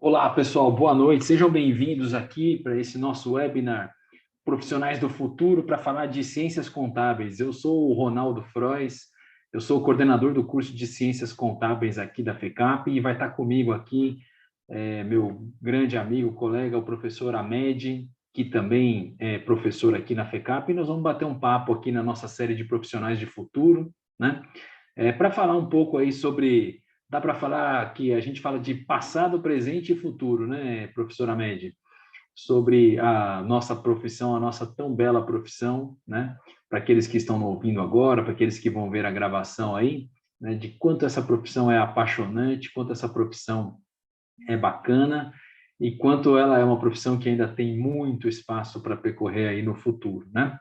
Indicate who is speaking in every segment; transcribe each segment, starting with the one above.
Speaker 1: Olá, pessoal, boa noite. Sejam bem-vindos aqui para esse nosso webinar Profissionais do Futuro para falar de Ciências Contábeis. Eu sou o Ronaldo Frois, eu sou o coordenador do curso de Ciências Contábeis aqui da FECAP e vai estar comigo aqui meu grande amigo, colega, o professor Ahmed, que também é professor aqui na FECAP, e nós vamos bater um papo aqui na nossa série de Profissionais de Futuro, né? Para falar um pouco aí sobre. Dá para falar que a gente fala de passado, presente e futuro, né, professora Ahmed? Sobre a nossa profissão, a nossa tão bela profissão, né? Para aqueles que estão ouvindo agora, para aqueles que vão ver a gravação aí, né? De quanto essa profissão é apaixonante, quanto essa profissão é bacana e quanto ela é uma profissão que ainda tem muito espaço para percorrer aí no futuro, né?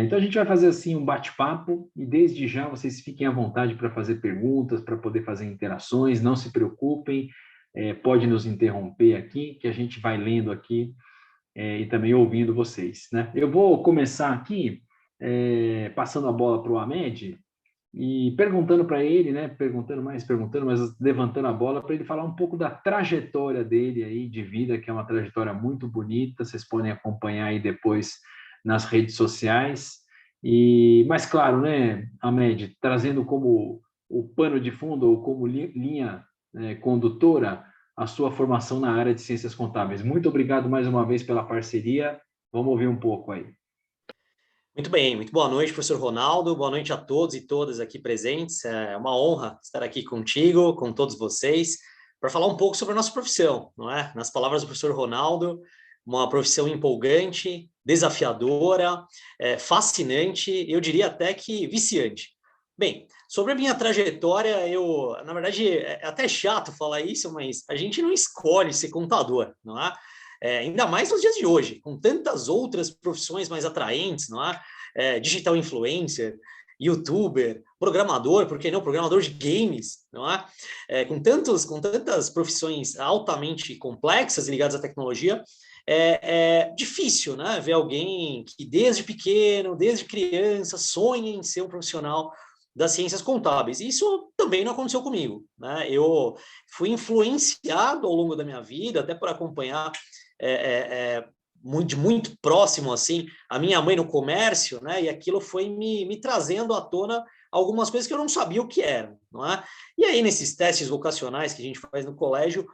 Speaker 1: Então a gente vai fazer assim um bate-papo e desde já vocês fiquem à vontade para fazer perguntas, para poder fazer interações, não se preocupem, pode nos interromper aqui, que a gente vai lendo aqui e também ouvindo vocês, né? Eu vou começar aqui passando a bola para o Ahmed e perguntando para ele, né? Perguntando, mas levantando a bola para ele falar um pouco da trajetória dele aí de vida, que é uma trajetória muito bonita. Vocês podem acompanhar aí depois nas redes sociais. Mas claro, né, Ahmed, trazendo como o pano de fundo ou como linha condutora a sua formação na área de ciências contábeis. Muito obrigado mais uma vez pela parceria. Vamos ouvir um pouco aí.
Speaker 2: Muito bem, muito boa noite, professor Ronaldo, boa noite a todos e todas aqui presentes. É uma honra estar aqui contigo, com todos vocês, para falar um pouco sobre a nossa profissão, não é? Nas palavras do professor Ronaldo, uma profissão empolgante, desafiadora, fascinante, eu diria até que viciante. Bem, sobre a minha trajetória, na verdade, é até chato falar isso, mas a gente não escolhe ser contador, não é? Ainda mais nos dias de hoje, com tantas outras profissões mais atraentes, não é? Digital influencer, youtuber, programador, por que não? Programador de games, não é? Com tantas profissões altamente complexas e ligadas à tecnologia, é difícil, né? Ver alguém que desde pequeno, desde criança, sonha em ser um profissional das ciências contábeis. Isso também não aconteceu comigo, né? Eu fui influenciado ao longo da minha vida, até por acompanhar muito próximo, assim, a minha mãe no comércio, né? E aquilo foi me trazendo à tona algumas coisas que eu não sabia o que eram, não é? E aí, nesses testes vocacionais que a gente faz no colégio,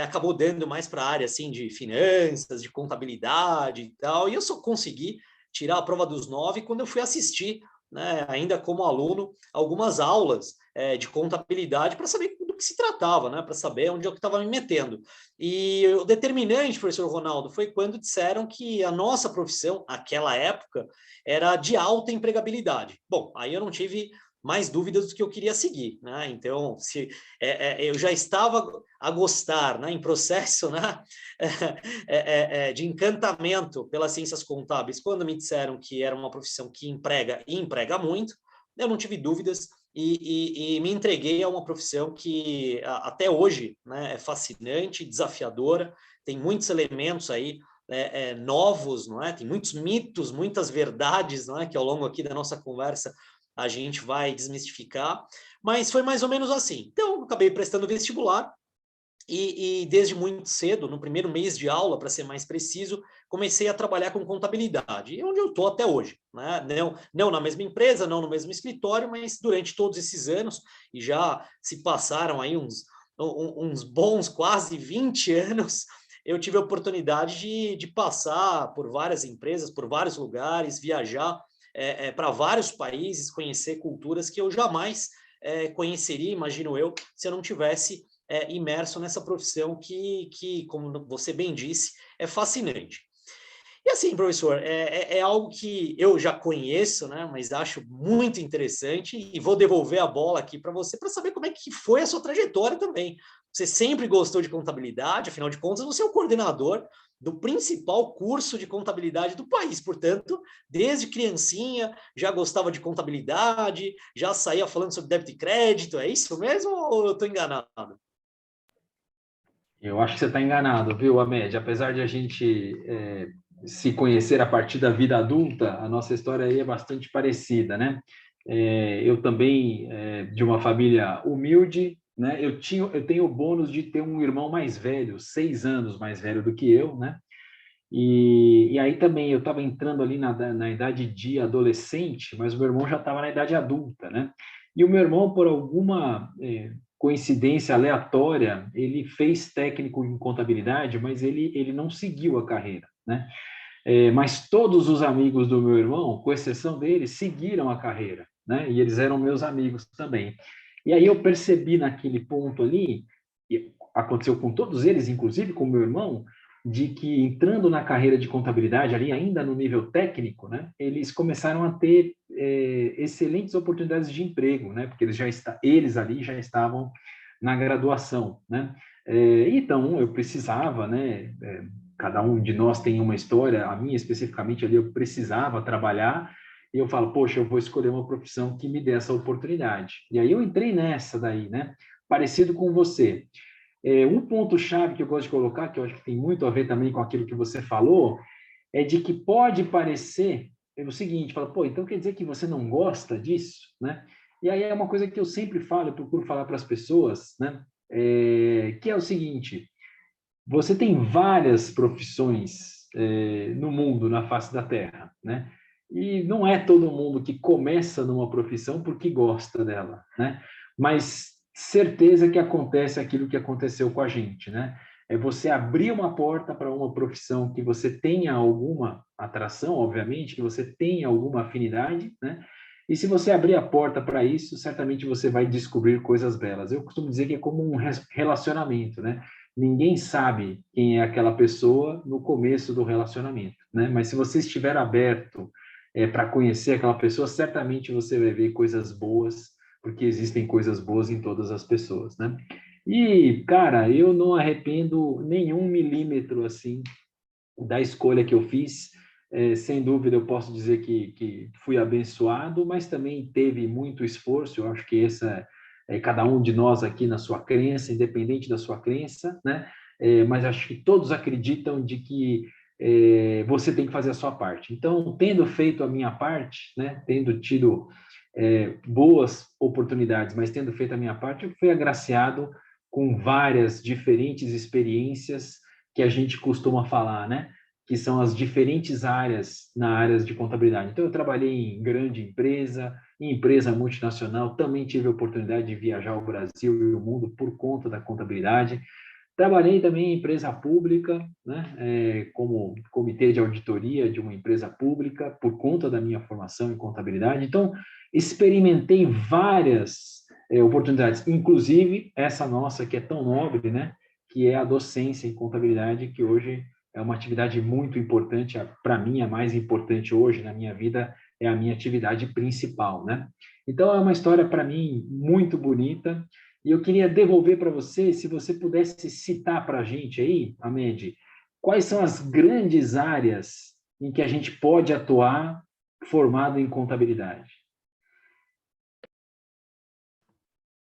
Speaker 2: acabou dando mais para a área, assim, de finanças, de contabilidade e tal, e eu só consegui tirar a prova dos 9 quando eu fui assistir, né, ainda como aluno, algumas aulas de contabilidade para saber do que se tratava, né, para saber onde eu estava me metendo. E o determinante, professor Ronaldo, foi quando disseram que a nossa profissão, naquela época, era de alta empregabilidade. Bom, aí eu não tive mais dúvidas do que eu queria seguir, né? Então, se eu já estava a gostar, né, em processo, né, de encantamento pelas ciências contábeis, quando me disseram que era uma profissão que emprega e emprega muito, eu não tive dúvidas e me entreguei a uma profissão que até hoje, né, é fascinante, desafiadora, tem muitos elementos aí novos, não é? Tem muitos mitos, muitas verdades, não é? Que ao longo aqui da nossa conversa a gente vai desmistificar, mas foi mais ou menos assim. Então, acabei prestando vestibular, e desde muito cedo, no primeiro mês de aula, para ser mais preciso, comecei a trabalhar com contabilidade, onde eu estou até hoje, né? Não na mesma empresa, não no mesmo escritório, mas durante todos esses anos, e já se passaram aí uns bons quase 20 anos, eu tive a oportunidade de passar por várias empresas, por vários lugares, viajar para vários países, conhecer culturas que eu jamais conheceria, imagino eu, se eu não tivesse imerso nessa profissão que, como você bem disse, é fascinante. E assim, professor, é algo que eu já conheço, né, mas acho muito interessante e vou devolver a bola aqui para você para saber como é que foi a sua trajetória também. Você sempre gostou de contabilidade, afinal de contas, você é o coordenador do principal curso de contabilidade do país. Portanto, desde criancinha já gostava de contabilidade, já saía falando sobre débito e crédito. É isso mesmo ou eu estou enganado?
Speaker 1: Eu acho que você está enganado, viu, Ahmed? Apesar de a gente se conhecer a partir da vida adulta, a nossa história aí é bastante parecida, né? Eu também, de uma família humilde, né? Eu tenho o bônus de ter um irmão mais velho, 6 anos mais velho do que eu, né? E aí também eu estava entrando ali na idade de adolescente, mas o meu irmão já estava na idade adulta, né? E o meu irmão, por alguma coincidência aleatória, ele fez técnico em contabilidade, mas ele não seguiu a carreira, né? Mas todos os amigos do meu irmão, com exceção dele, seguiram a carreira, né? E eles eram meus amigos também. E aí eu percebi naquele ponto ali, e aconteceu com todos eles, inclusive com o meu irmão, de que entrando na carreira de contabilidade ali, ainda no nível técnico, né? Eles começaram a ter excelentes oportunidades de emprego, né? Porque eles ali já estavam na graduação, né? Então eu precisava, né? Cada um de nós tem uma história, a minha especificamente ali, eu precisava trabalhar, e eu falo, poxa, eu vou escolher uma profissão que me dê essa oportunidade. E aí eu entrei nessa daí, né? Parecido com você. Um ponto-chave que eu gosto de colocar, que eu acho que tem muito a ver também com aquilo que você falou, é de que pode parecer o seguinte, fala, pô, então quer dizer que você não gosta disso, né? E aí é uma coisa que eu sempre falo, eu procuro falar para as pessoas, né? Que é o seguinte, você tem várias profissões no mundo, na face da Terra, né? E não é todo mundo que começa numa profissão porque gosta dela, né? Mas certeza que acontece aquilo que aconteceu com a gente, né? É você abrir uma porta para uma profissão que você tenha alguma atração, obviamente, que você tenha alguma afinidade, né? E se você abrir a porta para isso, certamente você vai descobrir coisas belas. Eu costumo dizer que é como um relacionamento, né? Ninguém sabe quem é aquela pessoa no começo do relacionamento, né? Mas se você estiver aberto para conhecer aquela pessoa, certamente você vai ver coisas boas, porque existem coisas boas em todas as pessoas, né? E, cara, eu não arrependo nenhum milímetro, assim, da escolha que eu fiz. Sem dúvida, eu posso dizer que fui abençoado, mas também teve muito esforço. Eu acho que essa cada um de nós aqui na sua crença, independente da sua crença, né? Mas acho que todos acreditam de que você tem que fazer a sua parte. Então, tendo feito a minha parte, né? Tendo tido boas oportunidades, mas tendo feito a minha parte, eu fui agraciado com várias diferentes experiências que a gente costuma falar, né? Que são as diferentes áreas na área de contabilidade. Então, eu trabalhei em grande empresa, em empresa multinacional, também tive a oportunidade de viajar o Brasil e o mundo por conta da contabilidade. Trabalhei também em empresa pública, né, como comitê de auditoria de uma empresa pública, por conta da minha formação em contabilidade. Então, experimentei várias oportunidades, inclusive essa nossa que é tão nobre, né, que é a docência em contabilidade, que hoje é uma atividade muito importante, para mim, a mais importante hoje na minha vida é a minha atividade principal, né? Então, é uma história, para mim, muito bonita, e eu queria devolver para você, se você pudesse citar para a gente aí, Amed, quais são as grandes áreas em que a gente pode atuar formado em contabilidade?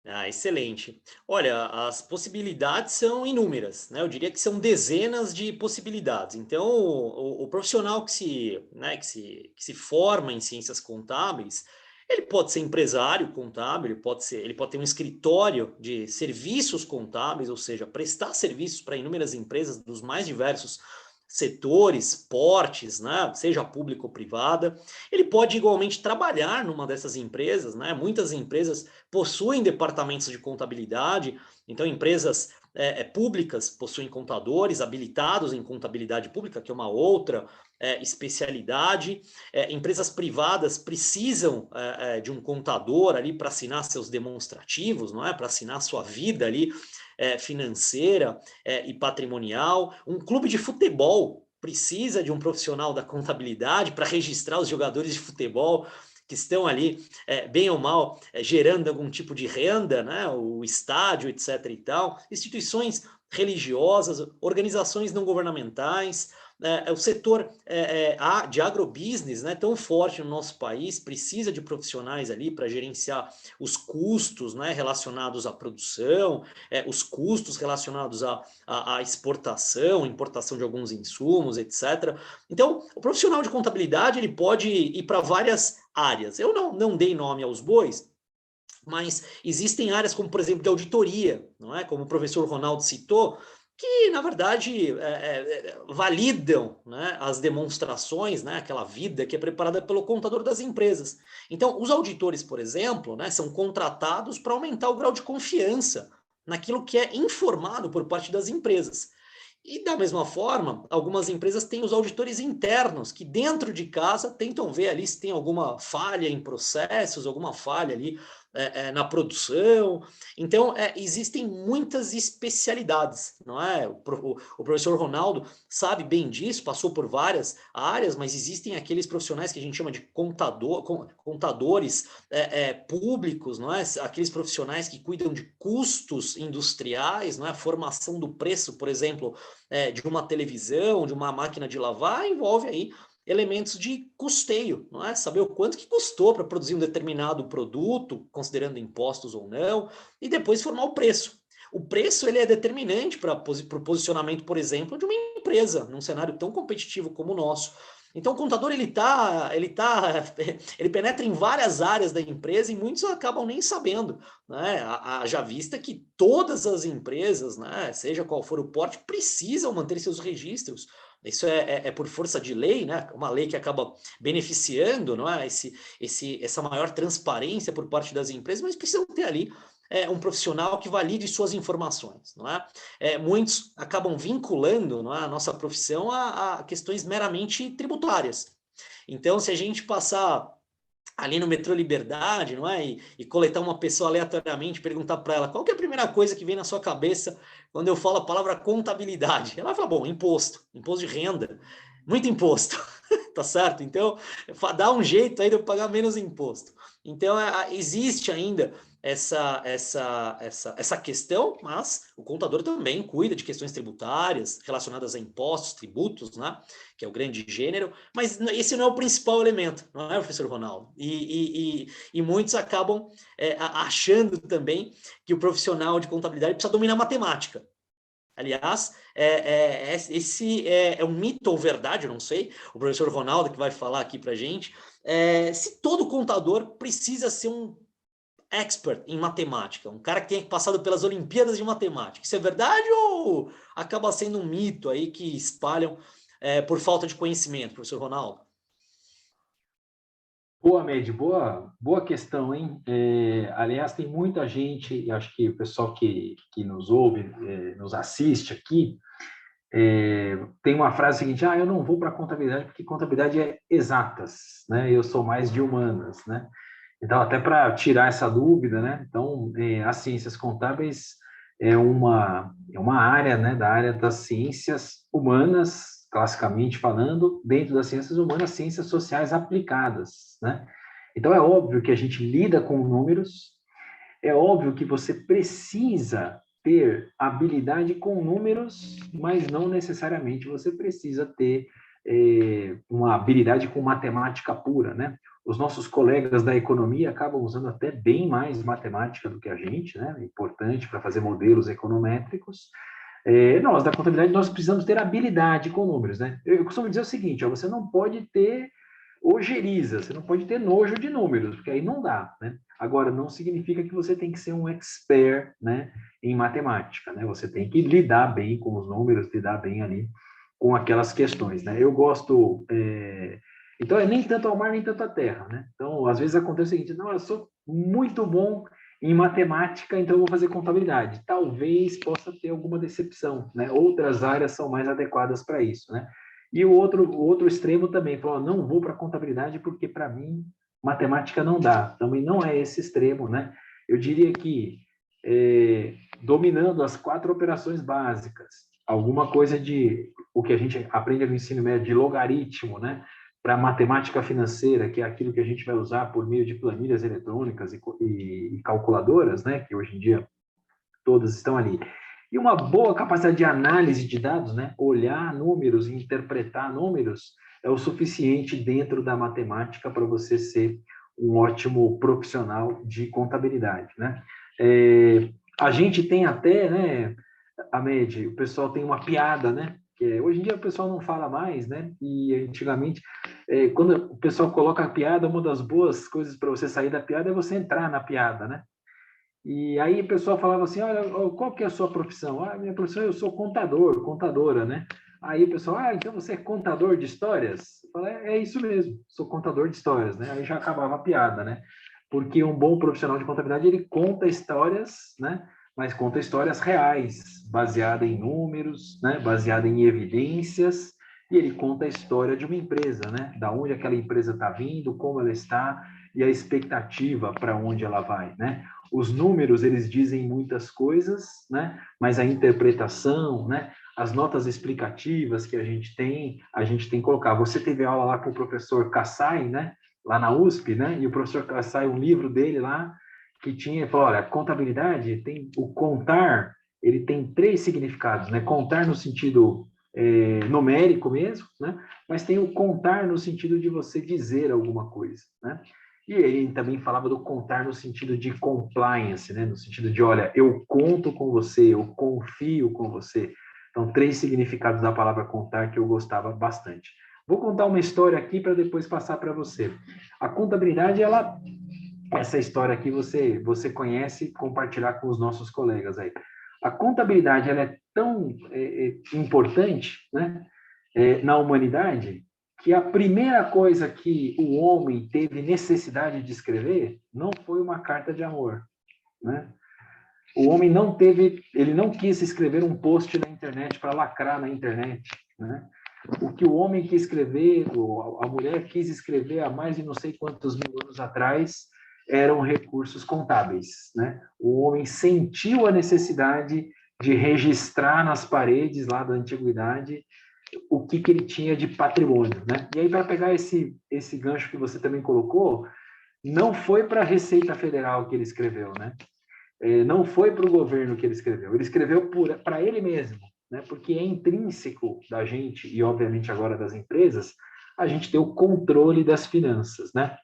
Speaker 2: Ah, excelente. Olha, as possibilidades são inúmeras, né? Eu diria que são dezenas de possibilidades. Então, o profissional que se forma em ciências contábeis, ele pode ser empresário contábil, ele pode ter um escritório de serviços contábeis, ou seja, prestar serviços para inúmeras empresas dos mais diversos setores, portes, né? Seja pública ou privada. Ele pode igualmente trabalhar numa dessas empresas, né? Muitas empresas possuem departamentos de contabilidade, então empresas públicas possuem contadores habilitados em contabilidade pública, que é uma outra especialidade. Empresas privadas precisam de um contador ali para assinar seus demonstrativos, não é? Para assinar sua vida ali financeira e patrimonial. Um clube de futebol precisa de um profissional da contabilidade para registrar os jogadores de futebol que estão ali, bem ou mal, gerando algum tipo de renda, né? O estádio, etc. e tal, instituições religiosas, organizações não governamentais, o setor de agrobusiness, né, tão forte no nosso país, precisa de profissionais ali para gerenciar os custos, né, relacionados à produção, os custos relacionados à exportação, importação de alguns insumos, etc. Então, o profissional de contabilidade ele pode ir para várias áreas. Eu não dei nome aos bois, Mas existem áreas como, por exemplo, de auditoria, não é? Como o professor Ronaldo citou, que, na verdade, validam, né, as demonstrações, né, aquela vida que é preparada pelo contador das empresas. Então, os auditores, por exemplo, né, são contratados para aumentar o grau de confiança naquilo que é informado por parte das empresas. E, da mesma forma, algumas empresas têm os auditores internos, que dentro de casa tentam ver ali se tem alguma falha em processos, alguma falha ali na produção. Então, existem muitas especialidades, não é? O professor Ronaldo sabe bem disso, passou por várias áreas, mas existem aqueles profissionais que a gente chama de contadores públicos, não é? Aqueles profissionais que cuidam de custos industriais, não é? Formação do preço, por exemplo, de uma televisão, de uma máquina de lavar, envolve aí elementos de custeio, não é? Saber o quanto que custou para produzir um determinado produto, considerando impostos ou não, e depois formar o preço. O preço ele é determinante para o posicionamento, por exemplo, de uma empresa, num cenário tão competitivo como o nosso. Então, o contador ele penetra em várias áreas da empresa e muitos acabam nem sabendo, né? Já vista que todas as empresas, né, seja qual for o porte, precisam manter seus registros. Isso é por força de lei, né? Uma lei que acaba beneficiando, não é? Essa maior transparência por parte das empresas, mas precisam ter ali um profissional que valide suas informações, não é? Muitos acabam vinculando, não é, a nossa profissão a questões meramente tributárias. Então, se a gente passar ali no metrô Liberdade, não é? E coletar uma pessoa aleatoriamente, perguntar para ela qual que é a primeira coisa que vem na sua cabeça quando eu falo a palavra contabilidade. Ela fala, bom, imposto de renda, muito imposto, tá certo? Então, dá um jeito aí de eu pagar menos imposto. Então, existe ainda essa questão, mas o contador também cuida de questões tributárias relacionadas a impostos, tributos, né? Que é o grande gênero, mas esse não é o principal elemento, não é, professor Ronaldo? E muitos acabam achando também que o profissional de contabilidade precisa dominar matemática. Aliás, esse é um mito ou verdade, eu não sei, o professor Ronaldo que vai falar aqui para a gente, se todo contador precisa ser um expert em matemática, um cara que tenha passado pelas Olimpíadas de Matemática. Isso é verdade ou acaba sendo um mito aí que espalham por falta de conhecimento, professor Ronaldo?
Speaker 1: Boa, Med, boa questão, hein? Aliás, tem muita gente, acho que o pessoal que nos ouve, nos assiste aqui, tem uma frase seguinte, eu não vou para contabilidade porque contabilidade é exatas, né? Eu sou mais de humanas, né? Então, até para tirar essa dúvida, né? Então, as ciências contábeis é uma área, né, da área das ciências humanas, classicamente falando, dentro das ciências humanas, ciências sociais aplicadas, né? Então, é óbvio que a gente lida com números, é óbvio que você precisa ter habilidade com números, mas não necessariamente você precisa ter uma habilidade com matemática pura, né? Os nossos colegas da economia acabam usando até bem mais matemática do que a gente, né? É importante para fazer modelos econométricos. Nós, da contabilidade, nós precisamos ter habilidade com números, né? Eu costumo dizer o seguinte, você não pode ter ojeriza, você não pode ter nojo de números, porque aí não dá, né? Agora, não significa que você tem que ser um expert, né, em matemática, né? Você tem que lidar bem com os números, lidar bem ali com aquelas questões, né? Eu gosto... Então, é nem tanto ao mar, nem tanto à terra, né? Então, às vezes acontece o seguinte, não, eu sou muito bom em matemática, então eu vou fazer contabilidade. Talvez possa ter alguma decepção, né? Outras áreas são mais adequadas para isso, né? E o outro extremo também, falou, não vou para contabilidade porque, para mim, matemática não dá. Também não é esse extremo, né? Eu diria que, dominando as 4 operações básicas, alguma coisa de, o que a gente aprende no ensino médio, de logaritmo, né? Para matemática financeira, que é aquilo que a gente vai usar por meio de planilhas eletrônicas e calculadoras, né? Que hoje em dia todas estão ali. E uma boa capacidade de análise de dados, né? Olhar números e interpretar números é o suficiente dentro da matemática para você ser um ótimo profissional de contabilidade, né? A gente tem até, né, Ahmed, o pessoal tem uma piada, né? Que hoje em dia o pessoal não fala mais, né? E antigamente, quando o pessoal coloca a piada, uma das boas coisas para você sair da piada é você entrar na piada, né? E aí o pessoal falava assim, olha, qual que é a sua profissão? Ah, minha profissão, eu sou contador, contadora, né? Aí o pessoal, então você é contador de histórias? Eu falei, é isso mesmo, sou contador de histórias, né? Aí já acabava a piada, né? Porque um bom profissional de contabilidade, ele conta histórias, né? Mas conta histórias reais, baseada em números, né? Baseada em evidências, e ele conta a história de uma empresa, né? Da onde aquela empresa está vindo, como ela está e a expectativa para onde ela vai, né? Os números, eles dizem muitas coisas, né? Mas a interpretação, né? As notas explicativas que a gente tem que colocar. Você teve aula lá com o professor Kassai, né? Lá na USP, né? E o professor Kassai, um livro dele lá, que tinha, falou, olha, contabilidade tem o contar, ele tem 3 significados, né? Contar no sentido numérico mesmo, né? Mas tem o contar no sentido de você dizer alguma coisa, né? E ele também falava do contar no sentido de compliance, né? No sentido de, olha, eu conto com você, eu confio com você. Então, 3 significados da palavra contar que eu gostava bastante. Vou contar uma história aqui para depois passar para você. A contabilidade, essa história aqui você conhece, compartilhar com os nossos colegas aí. A contabilidade, ela é tão importante, né, na humanidade, que a primeira coisa que o homem teve necessidade de escrever não foi uma carta de amor, né? O homem ele não quis escrever um post na internet para lacrar na internet, né? O que o homem quis escrever, a mulher quis escrever há mais de não sei quantos mil anos atrás, eram recursos contábeis, né? O homem sentiu a necessidade de registrar nas paredes lá da antiguidade o que ele tinha de patrimônio, né? E aí, para pegar esse gancho que você também colocou, não foi para a Receita Federal que ele escreveu, né? Não foi para o governo que ele escreveu para ele mesmo, né? Porque é intrínseco da gente, e obviamente agora das empresas, a gente ter o controle das finanças, né?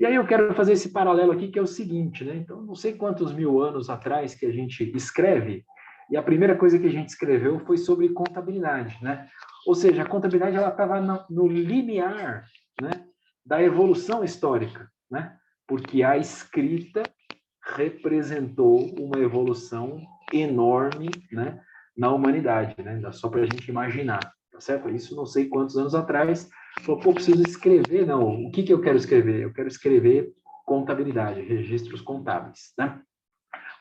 Speaker 1: E aí eu quero fazer esse paralelo aqui, que é o seguinte, né? Então, não sei quantos mil anos atrás que a gente escreve, e a primeira coisa que a gente escreveu foi sobre contabilidade, né? Ou seja, a contabilidade ela estava no limiar, né, da evolução histórica, né? Porque a escrita representou uma evolução enorme, né, na humanidade, né? Só para a gente imaginar, tá certo? Isso não sei quantos anos atrás, falou, pô, preciso escrever, não, o que eu quero escrever? Eu quero escrever contabilidade, registros contábeis, né?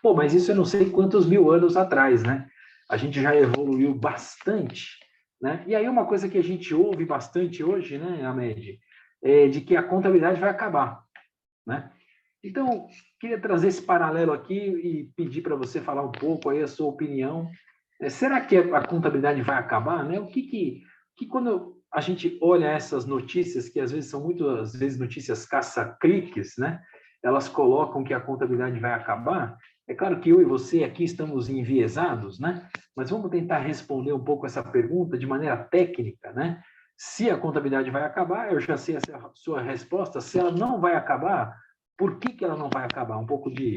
Speaker 1: Pô, mas isso eu não sei quantos mil anos atrás, né? A gente já evoluiu bastante, né? E aí uma coisa que a gente ouve bastante hoje, né, Ahmed, é de que a contabilidade vai acabar, né? Então, queria trazer esse paralelo aqui e pedir para você falar um pouco aí a sua opinião. Será que a contabilidade vai acabar, né? Que quando a gente olha essas notícias, que às vezes são muitas vezes notícias caça-cliques, né? Elas colocam que a contabilidade vai acabar. É claro que eu e você aqui estamos enviesados, né? Mas vamos tentar responder um pouco essa pergunta de maneira técnica, né? Se a contabilidade vai acabar, eu já sei a sua resposta. Se ela não vai acabar, por que ela não vai acabar? Um pouco de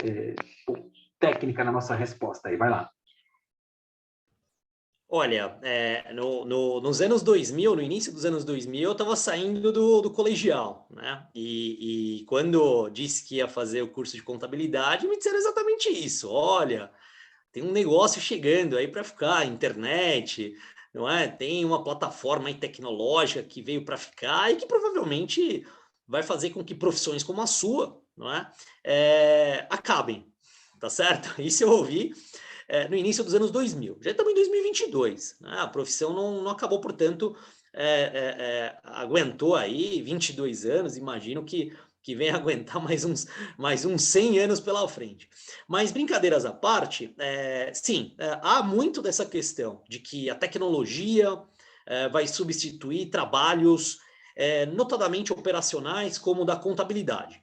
Speaker 1: é, técnica na nossa resposta aí, vai lá.
Speaker 2: Olha, nos anos 2000, no início dos anos 2000, eu estava saindo do colegial, né? E quando disse que ia fazer o curso de contabilidade, me disseram exatamente isso. Olha, tem um negócio chegando aí para ficar, internet, não é? Tem uma plataforma aí tecnológica que veio para ficar e que provavelmente vai fazer com que profissões como a sua, não é? Acabem, tá certo? Isso eu ouvi no início dos anos 2000. Já estamos em 2022, né? A profissão não acabou, portanto, aguentou aí 22 anos, imagino que venha aguentar mais uns 100 anos pela frente. Mas brincadeiras à parte, sim, há muito dessa questão de que a tecnologia vai substituir trabalhos notadamente operacionais como o da contabilidade.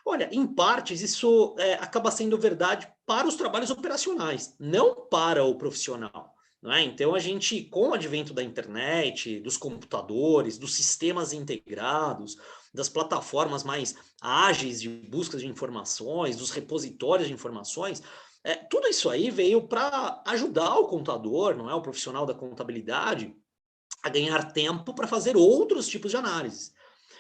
Speaker 2: Olha, em partes, isso acaba sendo verdade para os trabalhos operacionais, não para o profissional. Não é? Então, a gente, com o advento da internet, dos computadores, dos sistemas integrados, das plataformas mais ágeis de busca de informações, dos repositórios de informações, tudo isso aí veio para ajudar o contador, não é, o profissional da contabilidade, a ganhar tempo para fazer outros tipos de análise.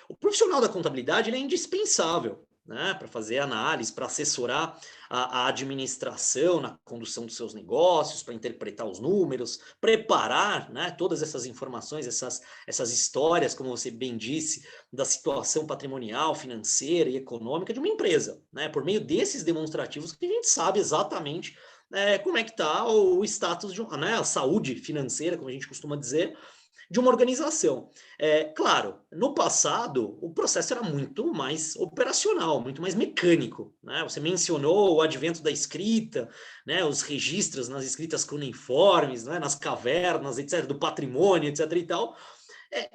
Speaker 2: O profissional da contabilidade ele é indispensável, né, para fazer análise, para assessorar a administração na condução dos seus negócios, para interpretar os números, preparar, né, todas essas informações, essas histórias, como você bem disse, da situação patrimonial, financeira e econômica de uma empresa, né, por meio desses demonstrativos que a gente sabe exatamente como é que está o status de né, a saúde financeira, como a gente costuma dizer, de uma organização. Claro, no passado, o processo era muito mais operacional, muito mais mecânico, né? Você mencionou o advento da escrita, né? Os registros nas escritas cuneiformes, né? Nas cavernas, etc., do patrimônio, etc. e tal.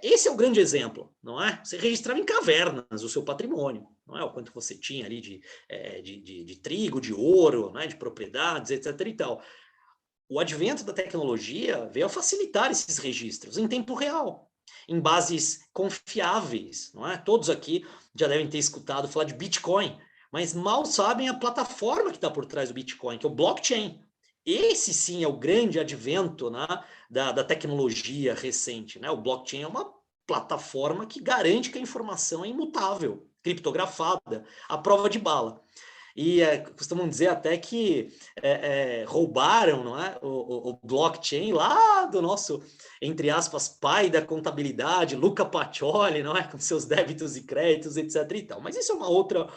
Speaker 2: Esse é o grande exemplo, não é? Você registrava em cavernas o seu patrimônio, não é? O quanto você tinha ali de trigo, de ouro, né? De propriedades, etc. e tal. O advento da tecnologia veio a facilitar esses registros em tempo real, em bases confiáveis, não é? Todos aqui já devem ter escutado falar de Bitcoin, mas mal sabem a plataforma que está por trás do Bitcoin, que é o blockchain. Esse sim é o grande advento, né, da tecnologia recente, né? O blockchain é uma plataforma que garante que a informação é imutável, criptografada, à prova de bala. E costumam dizer até que roubaram, não é, o blockchain lá do nosso, entre aspas, pai da contabilidade, Luca Pacioli, não é, com seus débitos e créditos, etc. e tal. Mas isso é uma outra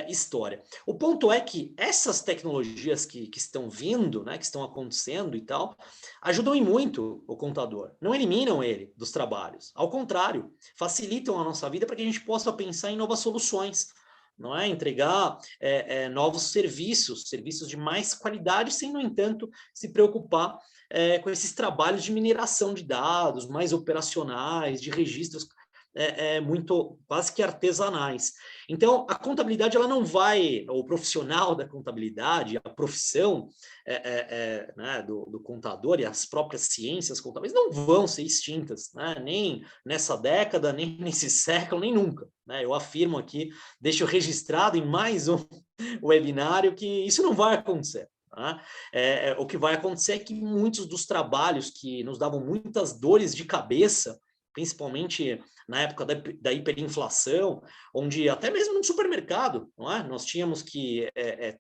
Speaker 2: história. O ponto é que essas tecnologias que estão vindo, né, que estão acontecendo e tal, ajudam em muito o contador. Não eliminam ele dos trabalhos. Ao contrário, facilitam a nossa vida para que a gente possa pensar em novas soluções, não é? Entregar novos serviços de mais qualidade, sem, no entanto, se preocupar com esses trabalhos de mineração de dados, mais operacionais, de registros muito quase que artesanais. Então, a contabilidade, ela não vai, o profissional da contabilidade, a profissão né, do contador e as próprias ciências contábeis não vão ser extintas, né, nem nessa década, nem nesse século, nem nunca. Né? Eu afirmo aqui, deixo registrado em mais um webinário que isso não vai acontecer. Tá? O que vai acontecer é que muitos dos trabalhos que nos davam muitas dores de cabeça, principalmente na época da hiperinflação, onde até mesmo no supermercado, não é? Nós tínhamos que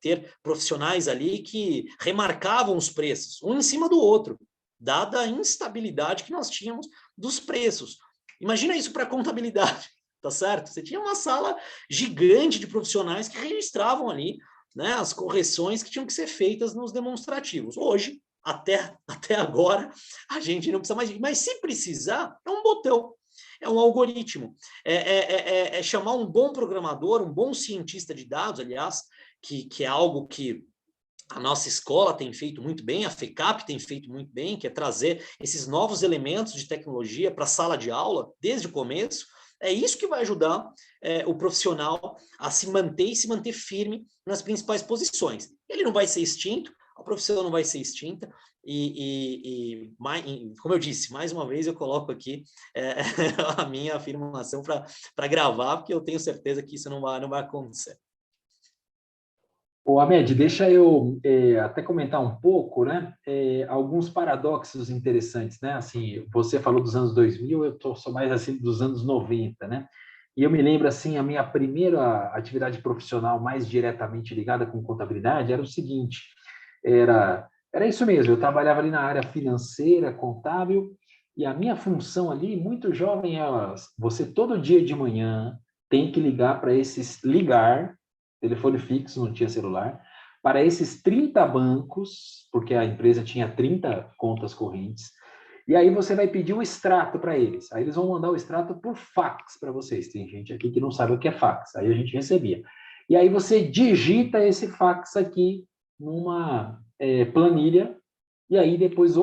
Speaker 2: ter profissionais ali que remarcavam os preços, um em cima do outro, dada a instabilidade que nós tínhamos dos preços. Imagina isso para a contabilidade, tá certo? Você tinha uma sala gigante de profissionais que registravam ali, né, as correções que tinham que ser feitas nos demonstrativos. Hoje, até agora, a gente não precisa mais, mas se precisar, é um botão, é um algoritmo, é chamar um bom programador, um bom cientista de dados, aliás, que é algo que a nossa escola tem feito muito bem, a FECAP tem feito muito bem, que é trazer esses novos elementos de tecnologia para a sala de aula, desde o começo. É isso que vai ajudar o profissional a se manter e se manter firme nas principais posições. Ele não vai ser extinto, a profissão não vai ser extinta, e como eu disse, mais uma vez eu coloco aqui a minha afirmação para gravar, porque eu tenho certeza que isso não vai acontecer.
Speaker 1: Ô, Ahmed, deixa eu até comentar um pouco, né? Alguns paradoxos interessantes, né? Assim, você falou dos anos 2000, sou mais assim dos anos 90, né? E eu me lembro, assim, a minha primeira atividade profissional mais diretamente ligada com contabilidade era o seguinte, era isso mesmo, eu trabalhava ali na área financeira, contábil, e a minha função ali, muito jovem, você todo dia de manhã tem que ligar para telefone fixo, não tinha celular, para esses 30 bancos, porque a empresa tinha 30 contas correntes, e aí você vai pedir um extrato para eles. Aí eles vão mandar o extrato por fax para vocês. Tem gente aqui que não sabe o que é fax. Aí a gente recebia. E aí você digita esse fax aqui numa planilha, e aí depois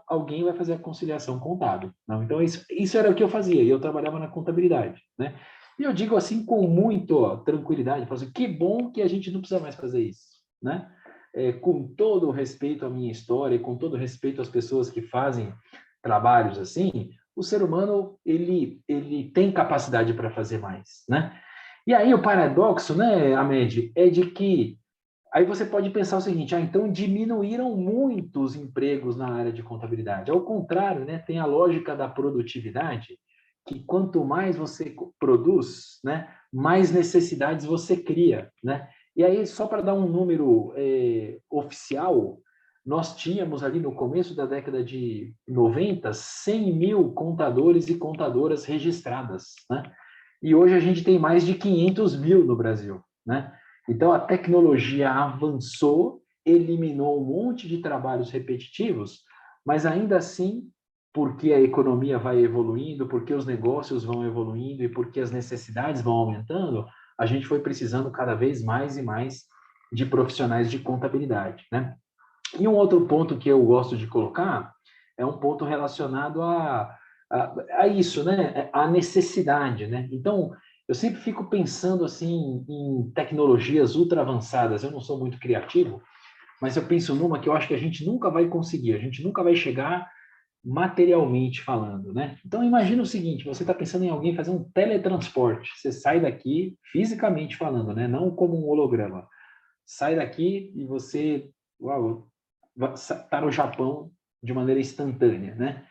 Speaker 1: alguém vai fazer a conciliação contábil. Não? Então isso era o que eu fazia, e eu trabalhava na contabilidade, né? E eu digo assim com muito tranquilidade, assim, que bom que a gente não precisa mais fazer isso, né? Com todo o respeito à minha história, com todo o respeito às pessoas que fazem trabalhos assim, o ser humano ele tem capacidade para fazer mais, né? E aí o paradoxo, né, Ahmed, é de que aí você pode pensar o seguinte, então diminuíram muito os empregos na área de contabilidade. Ao contrário, né, tem a lógica da produtividade, que quanto mais você produz, né, mais necessidades você cria, né? E aí, só para dar um número oficial, nós tínhamos ali no começo da década de 90, 100 mil contadores e contadoras registradas, né? E hoje a gente tem mais de 500 mil no Brasil, né? Então, a tecnologia avançou, eliminou um monte de trabalhos repetitivos, mas ainda assim, porque a economia vai evoluindo, porque os negócios vão evoluindo e porque as necessidades vão aumentando, a gente foi precisando cada vez mais e mais de profissionais de contabilidade, né? E um outro ponto que eu gosto de colocar é um ponto relacionado a isso, né? A necessidade, né? Então, eu sempre fico pensando assim em tecnologias ultra avançadas. Eu não sou muito criativo, mas eu penso numa que eu acho que a gente nunca vai conseguir, a gente nunca vai chegar materialmente falando, né? Então, imagina o seguinte, você está pensando em alguém fazer um teletransporte. Você sai daqui, fisicamente falando, né? Não como um holograma. Sai daqui e você, uau, está no Japão de maneira instantânea, né?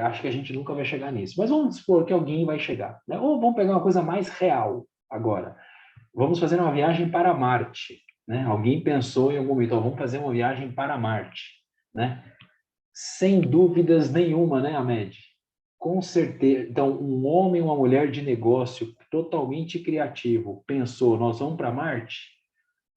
Speaker 1: Acho que a gente nunca vai chegar nisso. Mas vamos supor que alguém vai chegar, né? Ou vamos pegar uma coisa mais real agora. Vamos fazer uma viagem para Marte, né? Alguém pensou em algum momento, ó, vamos fazer uma viagem para Marte, né? Sem dúvidas nenhuma, né, Ahmed? Com certeza. Então, um homem, uma mulher de negócio totalmente criativo pensou, nós vamos para Marte,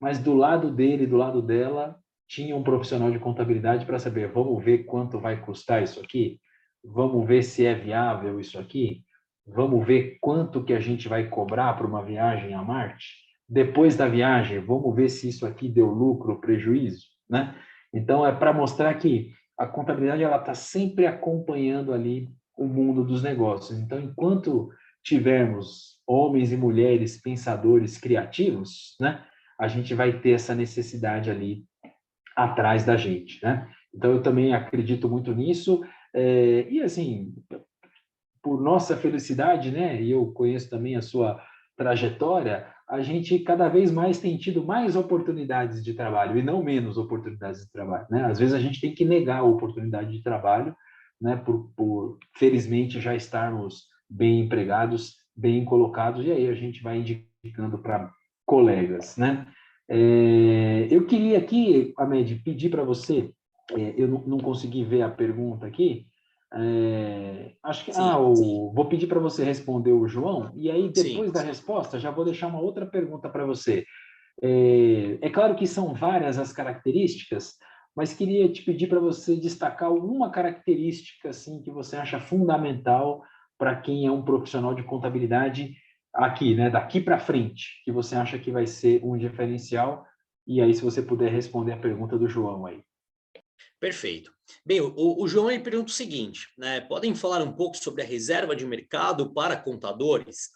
Speaker 1: mas do lado dele, do lado dela, tinha um profissional de contabilidade para saber, vamos ver quanto vai custar isso aqui? Vamos ver se é viável isso aqui? Vamos ver quanto que a gente vai cobrar para uma viagem a Marte? Depois da viagem, vamos ver se isso aqui deu lucro ou prejuízo, né? Então, é para mostrar que a contabilidade ela está sempre acompanhando ali o mundo dos negócios. Então, enquanto tivermos homens e mulheres pensadores criativos, né, a gente vai ter essa necessidade ali atrás da gente, né? Então, eu também acredito muito nisso. E, assim, por nossa felicidade, né? E eu conheço também a sua trajetória, a gente cada vez mais tem tido mais oportunidades de trabalho e não menos oportunidades de trabalho, né? Às vezes a gente tem que negar a oportunidade de trabalho, né? Por felizmente já estarmos bem empregados, bem colocados, e aí a gente vai indicando para colegas, né? Eu queria aqui, Ahmed, pedir para você, eu não consegui ver a pergunta aqui, acho que
Speaker 2: Sim,
Speaker 1: vou pedir para você responder o João, e aí
Speaker 2: sim.
Speaker 1: depois da resposta já vou deixar uma outra pergunta para você. Claro que são várias as características, mas queria te pedir para você destacar uma característica assim que você acha fundamental para quem é um profissional de contabilidade aqui, né, daqui para frente, que você acha que vai ser um diferencial. E aí, se você puder responder a pergunta do João aí.
Speaker 2: Perfeito. Bem, o João ele pergunta o seguinte, né? Podem falar um pouco sobre a reserva de mercado para contadores?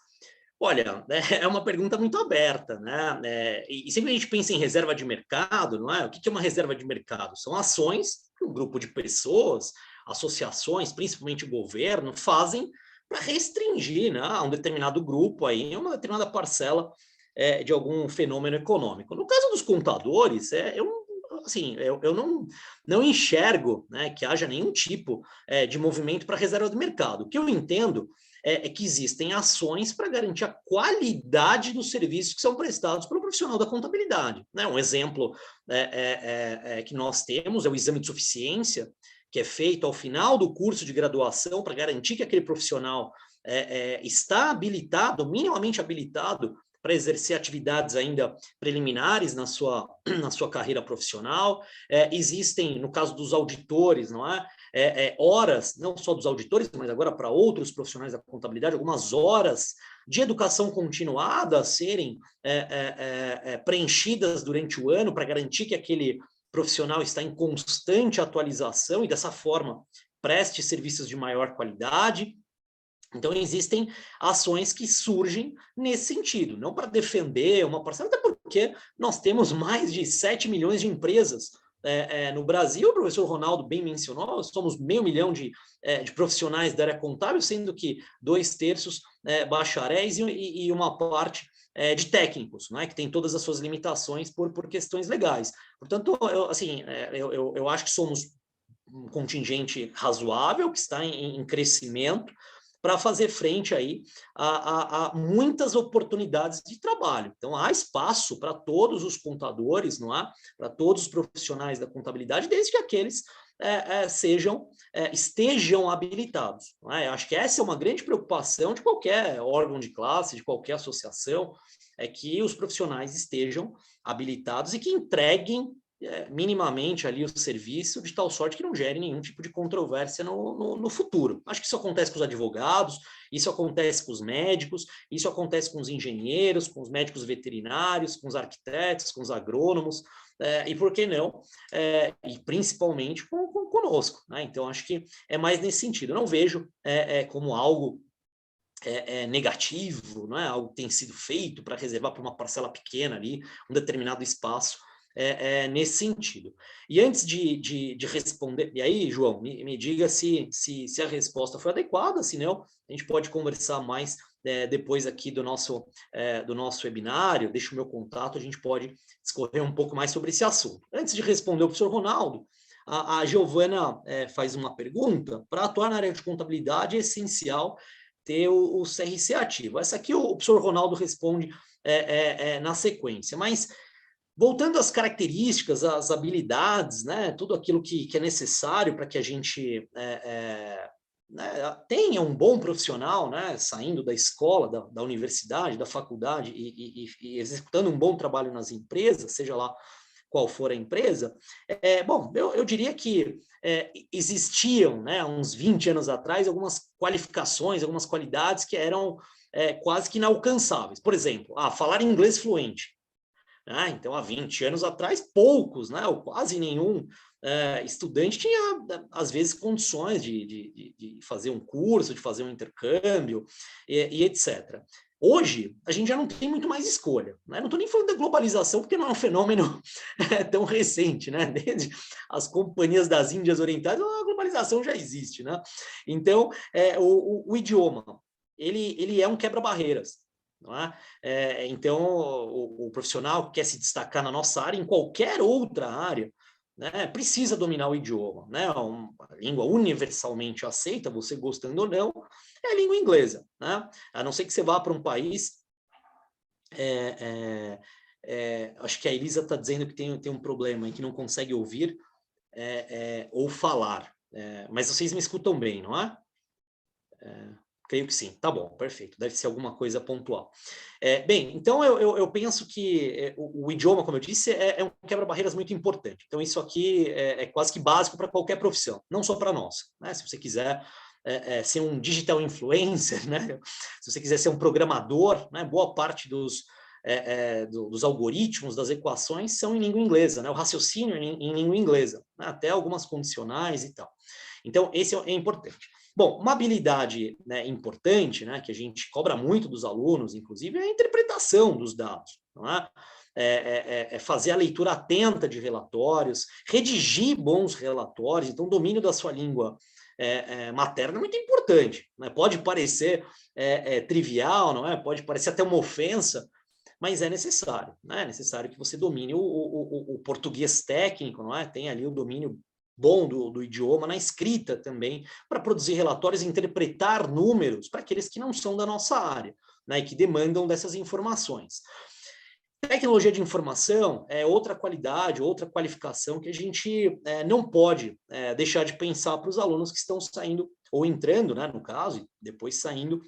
Speaker 2: Olha, é uma pergunta muito aberta, né? E sempre a gente pensa em reserva de mercado, não é? O que é uma reserva de mercado? São ações que um grupo de pessoas, associações, principalmente o governo, fazem para restringir, né, a um determinado grupo aí, uma determinada parcela de algum fenômeno econômico. No caso dos contadores, eu não enxergo, né, que haja nenhum tipo de movimento para reserva de mercado. O que eu entendo é que existem ações para garantir a qualidade dos serviços que são prestados pelo profissional da contabilidade. Né? Um exemplo que nós temos é o exame de suficiência, que é feito ao final do curso de graduação para garantir que aquele profissional está habilitado, minimamente habilitado, para exercer atividades ainda preliminares na sua carreira profissional. Existem, no caso dos auditores, não é? Horas, não só dos auditores, mas agora para outros profissionais da contabilidade, algumas horas de educação continuada a serem preenchidas durante o ano para garantir que aquele profissional está em constante atualização e, dessa forma, preste serviços de maior qualidade. Então, existem ações que surgem nesse sentido, não para defender uma parcela, até porque nós temos mais de 7 milhões de empresas no Brasil. O professor Ronaldo bem mencionou, somos 500 mil de profissionais da área contábil, sendo que 2/3 bacharéis e uma parte de técnicos, né, que tem todas as suas limitações por questões legais. Portanto, eu acho que somos um contingente razoável, que está em crescimento, para fazer frente aí a muitas oportunidades de trabalho. Então, há espaço para todos os contadores, não há? Para todos os profissionais da contabilidade, desde que aqueles estejam habilitados. Não é? Eu acho que essa é uma grande preocupação de qualquer órgão de classe, de qualquer associação, é que os profissionais estejam habilitados e que entreguem minimamente ali o serviço de tal sorte que não gere nenhum tipo de controvérsia no futuro. Acho que isso acontece com os advogados, isso acontece com os médicos, isso acontece com os engenheiros, com os médicos veterinários, com os arquitetos, com os agrônomos, e por que não? E principalmente conosco, né? Então, acho que é mais nesse sentido. Eu não vejo como algo negativo, não é? Algo que tem sido feito para reservar para uma parcela pequena ali, um determinado espaço, nesse sentido. E antes de responder, e aí, João, me diga se a resposta foi adequada, se não, a gente pode conversar mais depois aqui do nosso webinário, deixa o meu contato, a gente pode discorrer um pouco mais sobre esse assunto. Antes de responder o professor Ronaldo, a Giovana faz uma pergunta: para atuar na área de contabilidade é essencial ter o CRC ativo. Essa aqui o professor Ronaldo responde na sequência, mas voltando às características, às habilidades, né, tudo aquilo que é necessário para que a gente tenha um bom profissional, né, saindo da escola, da universidade, da faculdade e executando um bom trabalho nas empresas, seja lá qual for a empresa, bom, eu diria que existiam, né, uns 20 anos atrás, algumas qualificações, algumas qualidades que eram quase que inalcançáveis. Por exemplo, falar inglês fluente. Então, há 20 anos atrás, poucos, né, ou quase nenhum estudante tinha, às vezes, condições de fazer um curso, de fazer um intercâmbio, e etc. Hoje, a gente já não tem muito mais escolha. Né? Não estou nem falando da globalização, porque não é um fenômeno tão recente. Né? Desde as companhias das Índias Orientais, a globalização já existe. Né? Então, o idioma, ele é um quebra-barreiras. Não é? Então, o profissional que quer se destacar na nossa área, em qualquer outra área, né, precisa dominar o idioma. Né? Uma língua universalmente aceita, você gostando ou não, é a língua inglesa. Né? A não ser que você vá para um país... acho que a Elisa está dizendo que tem um problema, em que não consegue ouvir ou falar. Mas vocês me escutam bem, não é? Creio que sim. Tá bom, perfeito. Deve ser alguma coisa pontual. Bem, então eu penso que o idioma, como eu disse, é um quebra-barreiras muito importante. Então isso aqui é quase que básico para qualquer profissão, não só para nós. Né? Se você quiser ser um digital influencer, né? Se você quiser ser um programador, né? Boa parte dos algoritmos, das equações são em língua inglesa, né? O raciocínio em língua inglesa, né? Até algumas condicionais e tal. Então, esse é importante. Bom, uma habilidade, né, importante, né, que a gente cobra muito dos alunos, inclusive, é a interpretação dos dados. Não é? Fazer a leitura atenta de relatórios, redigir bons relatórios. Então, o domínio da sua língua materna é muito importante. Né? Pode parecer trivial, não é? Pode parecer até uma ofensa, mas é necessário. Né? É necessário que você domine o português técnico, não é? Tem ali o domínio bom do idioma, na escrita também, para produzir relatórios e interpretar números para aqueles que não são da nossa área, né, e que demandam dessas informações. Tecnologia de informação é outra qualidade, outra qualificação que a gente não pode deixar de pensar para os alunos que estão saindo, ou entrando, né, no caso, e depois saindo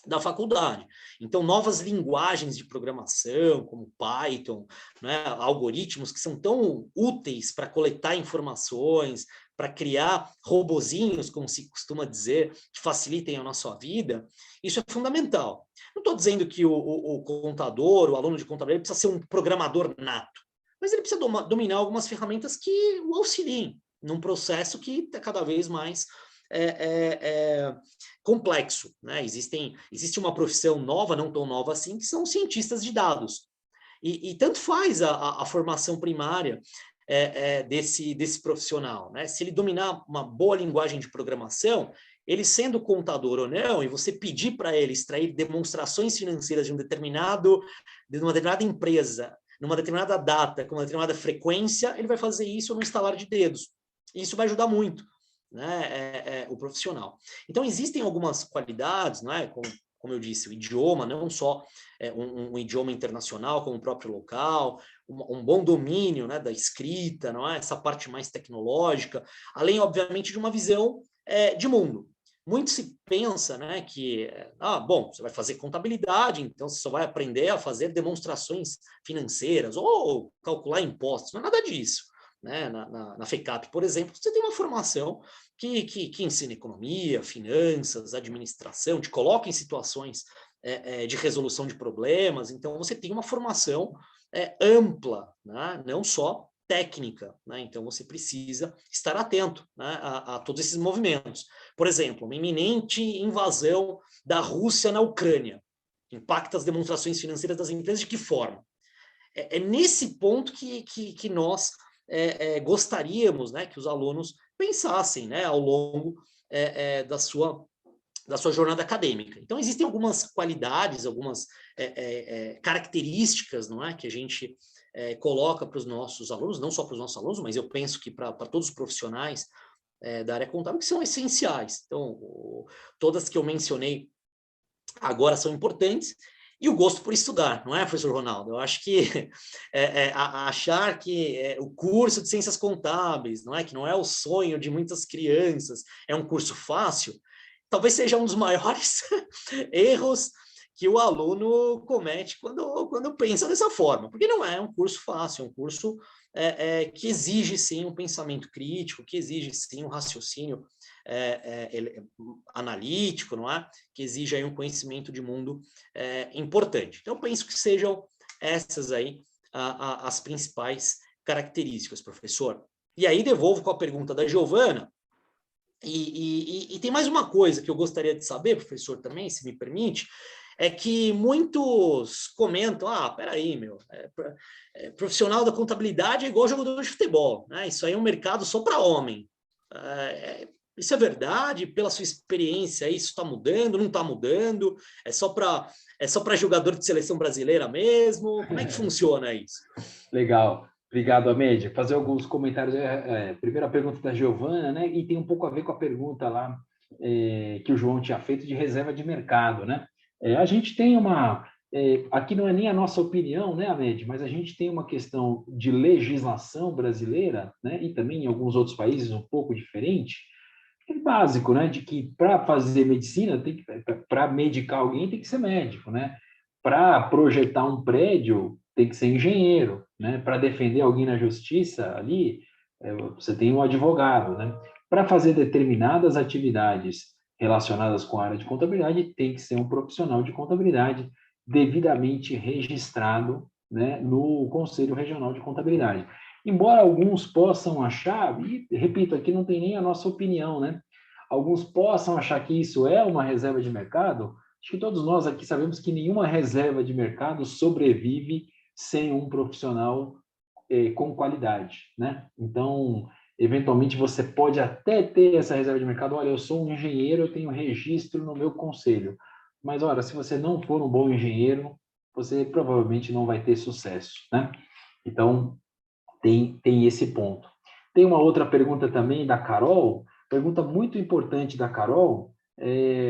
Speaker 2: da faculdade. Então, novas linguagens de programação, como Python, né, algoritmos que são tão úteis para coletar informações, para criar robozinhos, como se costuma dizer, que facilitem a nossa vida, isso é fundamental. Não estou dizendo que o contador, o aluno de contabilidade, precisa ser um programador nato, mas ele precisa dominar algumas ferramentas que o auxiliem num processo que é cada vez mais complexo. Né? Existe uma profissão nova, não tão nova assim, que são cientistas de dados. E tanto faz a formação primária desse profissional. Né? Se ele dominar uma boa linguagem de programação, ele sendo contador ou não, e você pedir para ele extrair demonstrações financeiras de uma determinada empresa, numa determinada data, com uma determinada frequência, ele vai fazer isso no estalar de dedos. E isso vai ajudar muito. né, o profissional. Então, existem algumas qualidades, né, como eu disse, o idioma, não só um idioma internacional, como o próprio local, um bom domínio, né, da escrita, não é? Essa parte mais tecnológica, além, obviamente, de uma visão de mundo. Muito se pensa, né, que, bom, você vai fazer contabilidade, então você só vai aprender a fazer demonstrações financeiras ou calcular impostos, não é nada disso. Né? Na FECAP, por exemplo, você tem uma formação que ensina economia, finanças, administração, te coloca em situações de resolução de problemas, então você tem uma formação ampla, né? Não só técnica, né? Então você precisa estar atento, né, a todos esses movimentos. Por exemplo, uma iminente invasão da Rússia na Ucrânia impacta as demonstrações financeiras das empresas de que forma? É nesse ponto que nós gostaríamos, né, que os alunos pensassem, né, ao longo da sua jornada acadêmica. Então, existem algumas qualidades, algumas características, não é, que a gente coloca para os nossos alunos, não só para os nossos alunos, mas eu penso que para todos os profissionais da área contábil, que são essenciais. Então, todas que eu mencionei agora são importantes, e o gosto por estudar, não é, professor Ronaldo? Eu acho que achar que o curso de ciências contábeis, não é, que não é o sonho de muitas crianças, é um curso fácil, talvez seja um dos maiores erros que o aluno comete quando pensa dessa forma, porque não é um curso fácil, é um curso que exige, sim, um pensamento crítico, que exige, sim, um raciocínio analítico, não é? Que exige aí um conhecimento de mundo importante. Então, penso que sejam essas aí as principais características, professor. E aí devolvo com a pergunta da Giovana, e tem mais uma coisa que eu gostaria de saber, professor, também, se me permite, é que muitos comentam, peraí, meu, profissional da contabilidade é igual jogador de futebol, né? Isso aí é um mercado só para homem. Isso é verdade? Pela sua experiência, isso está mudando, não está mudando? É só para jogador de seleção brasileira mesmo? Como é que funciona isso?
Speaker 1: Legal. Obrigado, Amédia. Fazer alguns comentários. Primeira pergunta da Giovana, né? E tem um pouco a ver com a pergunta lá que o João tinha feito de reserva de mercado, né? A gente tem aqui não é nem a nossa opinião, né, Amédia, mas a gente tem uma questão de legislação brasileira, né? E também em alguns outros países um pouco diferente, básico, né? De que para fazer medicina, para medicar alguém, tem que ser médico, né? Para projetar um prédio, tem que ser engenheiro, né? Para defender alguém na justiça ali, você tem um advogado, né? Para fazer determinadas atividades relacionadas com a área de contabilidade, tem que ser um profissional de contabilidade devidamente registrado, né, no Conselho Regional de Contabilidade. Embora alguns possam achar, e repito, aqui não tem nem a nossa opinião, né? Alguns possam achar que isso é uma reserva de mercado, acho que todos nós aqui sabemos que nenhuma reserva de mercado sobrevive sem um profissional com qualidade, né? Então, eventualmente você pode até ter essa reserva de mercado, olha, eu sou um engenheiro, eu tenho registro no meu conselho, mas olha, se você não for um bom engenheiro, você provavelmente não vai ter sucesso, né? Então, tem esse ponto. Tem uma outra pergunta também da Carol, pergunta muito importante da Carol,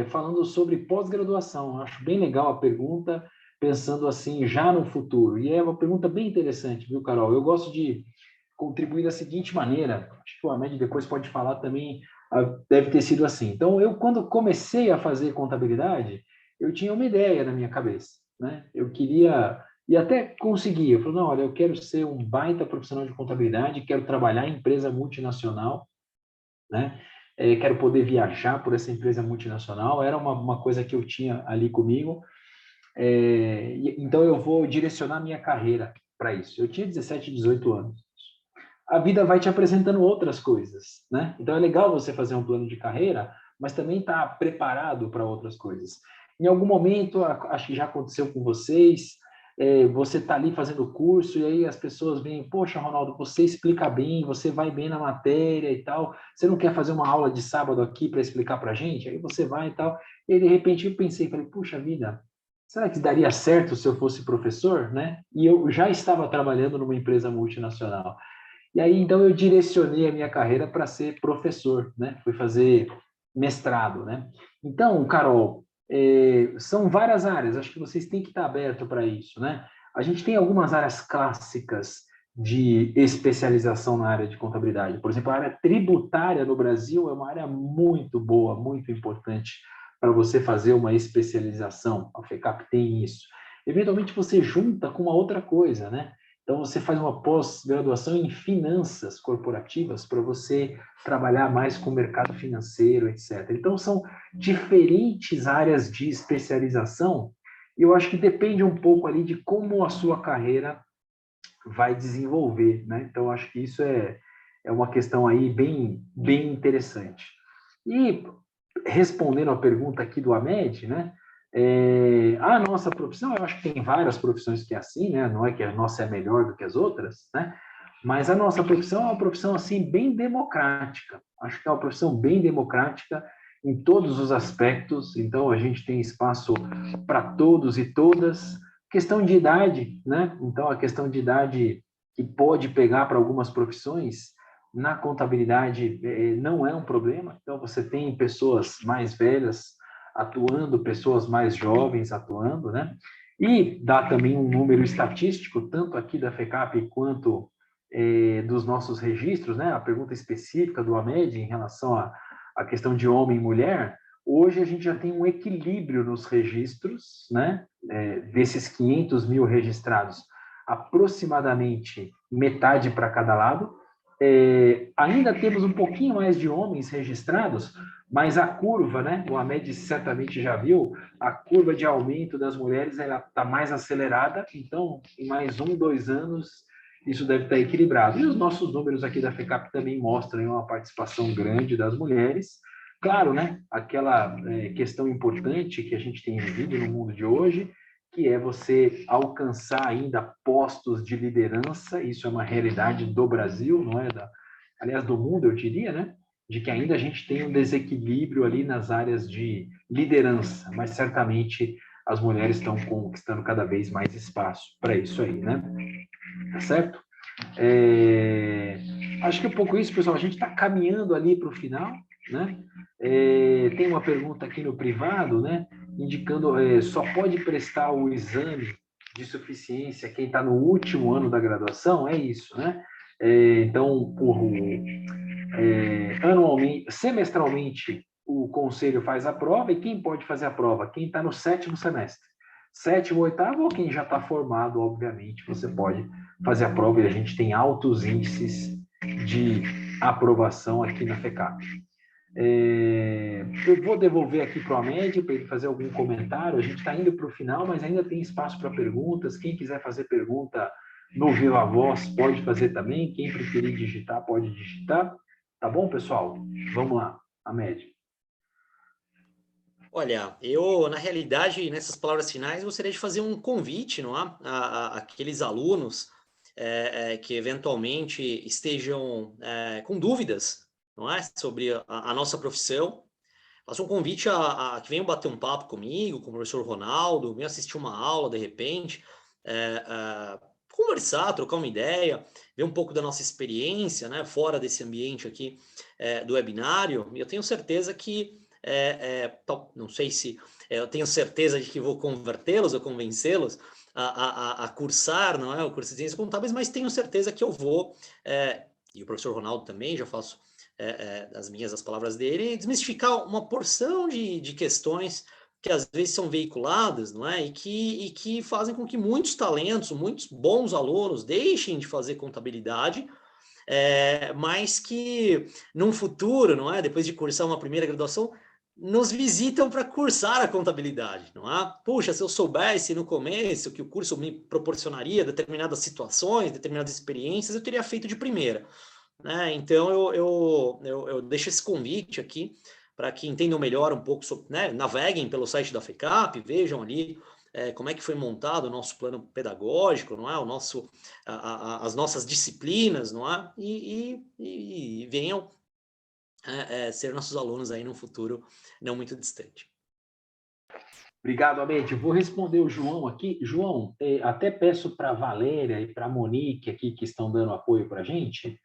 Speaker 1: falando sobre pós-graduação. Acho bem legal a pergunta, pensando assim, já no futuro. E é uma pergunta bem interessante, viu, Carol? Eu gosto de contribuir da seguinte maneira, acho que o Ahmed depois pode falar também, deve ter sido assim. Então, eu, quando comecei a fazer contabilidade, eu tinha uma ideia na minha cabeça, né? Eu queria, e até consegui, eu falei, não, olha, eu quero ser um baita profissional de contabilidade, quero trabalhar em empresa multinacional, né? Quero poder viajar por essa empresa multinacional, era uma coisa que eu tinha ali comigo, então eu vou direcionar minha carreira para isso. Eu tinha 17, 18 anos. A vida vai te apresentando outras coisas, né? Então é legal você fazer um plano de carreira, mas também estar preparado para outras coisas. Em algum momento, acho que já aconteceu com vocês, você está ali fazendo o curso e aí as pessoas vêm, poxa, Ronaldo, você explica bem, você vai bem na matéria e tal, você não quer fazer uma aula de sábado aqui para explicar para a gente? Aí você vai e tal. E aí, de repente eu pensei, falei, puxa vida, será que daria certo se eu fosse professor, né? E eu já estava trabalhando numa empresa multinacional. E aí, então, eu direcionei a minha carreira para ser professor, né? Fui fazer mestrado, né? Então, Carol, são várias áreas, acho que vocês têm que estar abertos para isso, né? A gente tem algumas áreas clássicas de especialização na área de contabilidade. Por exemplo, a área tributária no Brasil é uma área muito boa, muito importante para você fazer uma especialização. A FECAP tem isso. Eventualmente, você junta com uma outra coisa, né? Então, você faz uma pós-graduação em finanças corporativas para você trabalhar mais com o mercado financeiro, etc. Então, são diferentes áreas de especialização e eu acho que depende um pouco ali de como a sua carreira vai desenvolver, né? Então, acho que isso é uma questão aí bem interessante. E respondendo a pergunta aqui do Ahmed, né? A nossa profissão, eu acho que tem várias profissões que é assim, né? Não é que a nossa é melhor do que as outras, né? Mas a nossa profissão é uma profissão assim bem democrática. Acho que é uma profissão bem democrática em todos os aspectos. Então a gente tem espaço para todos e todas. Questão de idade, né? Então a questão de idade que pode pegar para algumas profissões na contabilidade não é um problema. Então você tem pessoas mais velhas atuando, pessoas mais jovens atuando, né? E dá também um número estatístico, tanto aqui da FECAP quanto dos nossos registros, né? A pergunta específica do Ahmed em relação à questão de homem e mulher, hoje a gente já tem um equilíbrio nos registros, né? Desses 500 mil registrados, aproximadamente metade para cada lado. Ainda temos um pouquinho mais de homens registrados, mas a curva, né? O Ahmed certamente já viu, a curva de aumento das mulheres ela está mais acelerada, então em mais 1, 2 anos isso deve estar equilibrado. E os nossos números aqui da FECAP também mostram uma participação grande das mulheres. Claro, né? Aquela questão importante que a gente tem vivido no mundo de hoje, que é você alcançar ainda postos de liderança, isso é uma realidade do Brasil, não é? Aliás, do mundo, eu diria, né? De que ainda a gente tem um desequilíbrio ali nas áreas de liderança, mas certamente as mulheres estão conquistando cada vez mais espaço para isso aí, né? Tá certo? Acho que é um pouco isso, pessoal. A gente está caminhando ali para o final, né? Tem uma pergunta aqui no privado, né? Indicando só pode prestar o exame de suficiência quem está no último ano da graduação, é isso, né? Então, anualmente, semestralmente, o conselho faz a prova e quem pode fazer a prova? Quem está no sétimo semestre. Sétimo, oitavo, ou quem já está formado, obviamente, você pode fazer a prova e a gente tem altos índices de aprovação aqui na FECAP. Eu vou devolver aqui para o Ahmed para ele fazer algum comentário. A gente está indo para o final, mas ainda tem espaço para perguntas. Quem quiser fazer pergunta no Viva Voz pode fazer também. Quem preferir digitar, pode digitar. Tá bom, pessoal? Vamos lá, Ahmed.
Speaker 2: Olha, eu, na realidade, nessas palavras finais, gostaria de fazer um convite, não é? Aqueles alunos que eventualmente estejam com dúvidas, não é? Sobre a nossa profissão. Faço um convite a que venham bater um papo comigo, com o professor Ronaldo, venham assistir uma aula de repente, conversar, trocar uma ideia, ver um pouco da nossa experiência, né, fora desse ambiente aqui do webinário. E eu tenho certeza que, não sei se eu tenho certeza de que vou convertê-los ou convencê-los a cursar, não é, o curso de Ciências Contábeis, mas tenho certeza que eu vou, e o professor Ronaldo também, já faço as palavras dele, desmistificar uma porção de questões que às vezes são veiculadas, não é? E que fazem com que muitos talentos, muitos bons alunos deixem de fazer contabilidade, mas que num futuro, não é? Depois de cursar uma primeira graduação, nos visitam para cursar a contabilidade, não é? Puxa, se eu soubesse no começo que o curso me proporcionaria determinadas situações, determinadas experiências, eu teria feito de primeira. Né? Então, eu deixo esse convite aqui para que entendam melhor um pouco sobre, né? Naveguem pelo site da FECAP, vejam ali como é que foi montado o nosso plano pedagógico, não é? As nossas disciplinas, não é? E venham ser nossos alunos aí num futuro não muito distante.
Speaker 1: Obrigado, Abete. Vou responder o João aqui. João, até peço para a Valéria e para a Monique aqui, que estão dando apoio para a gente.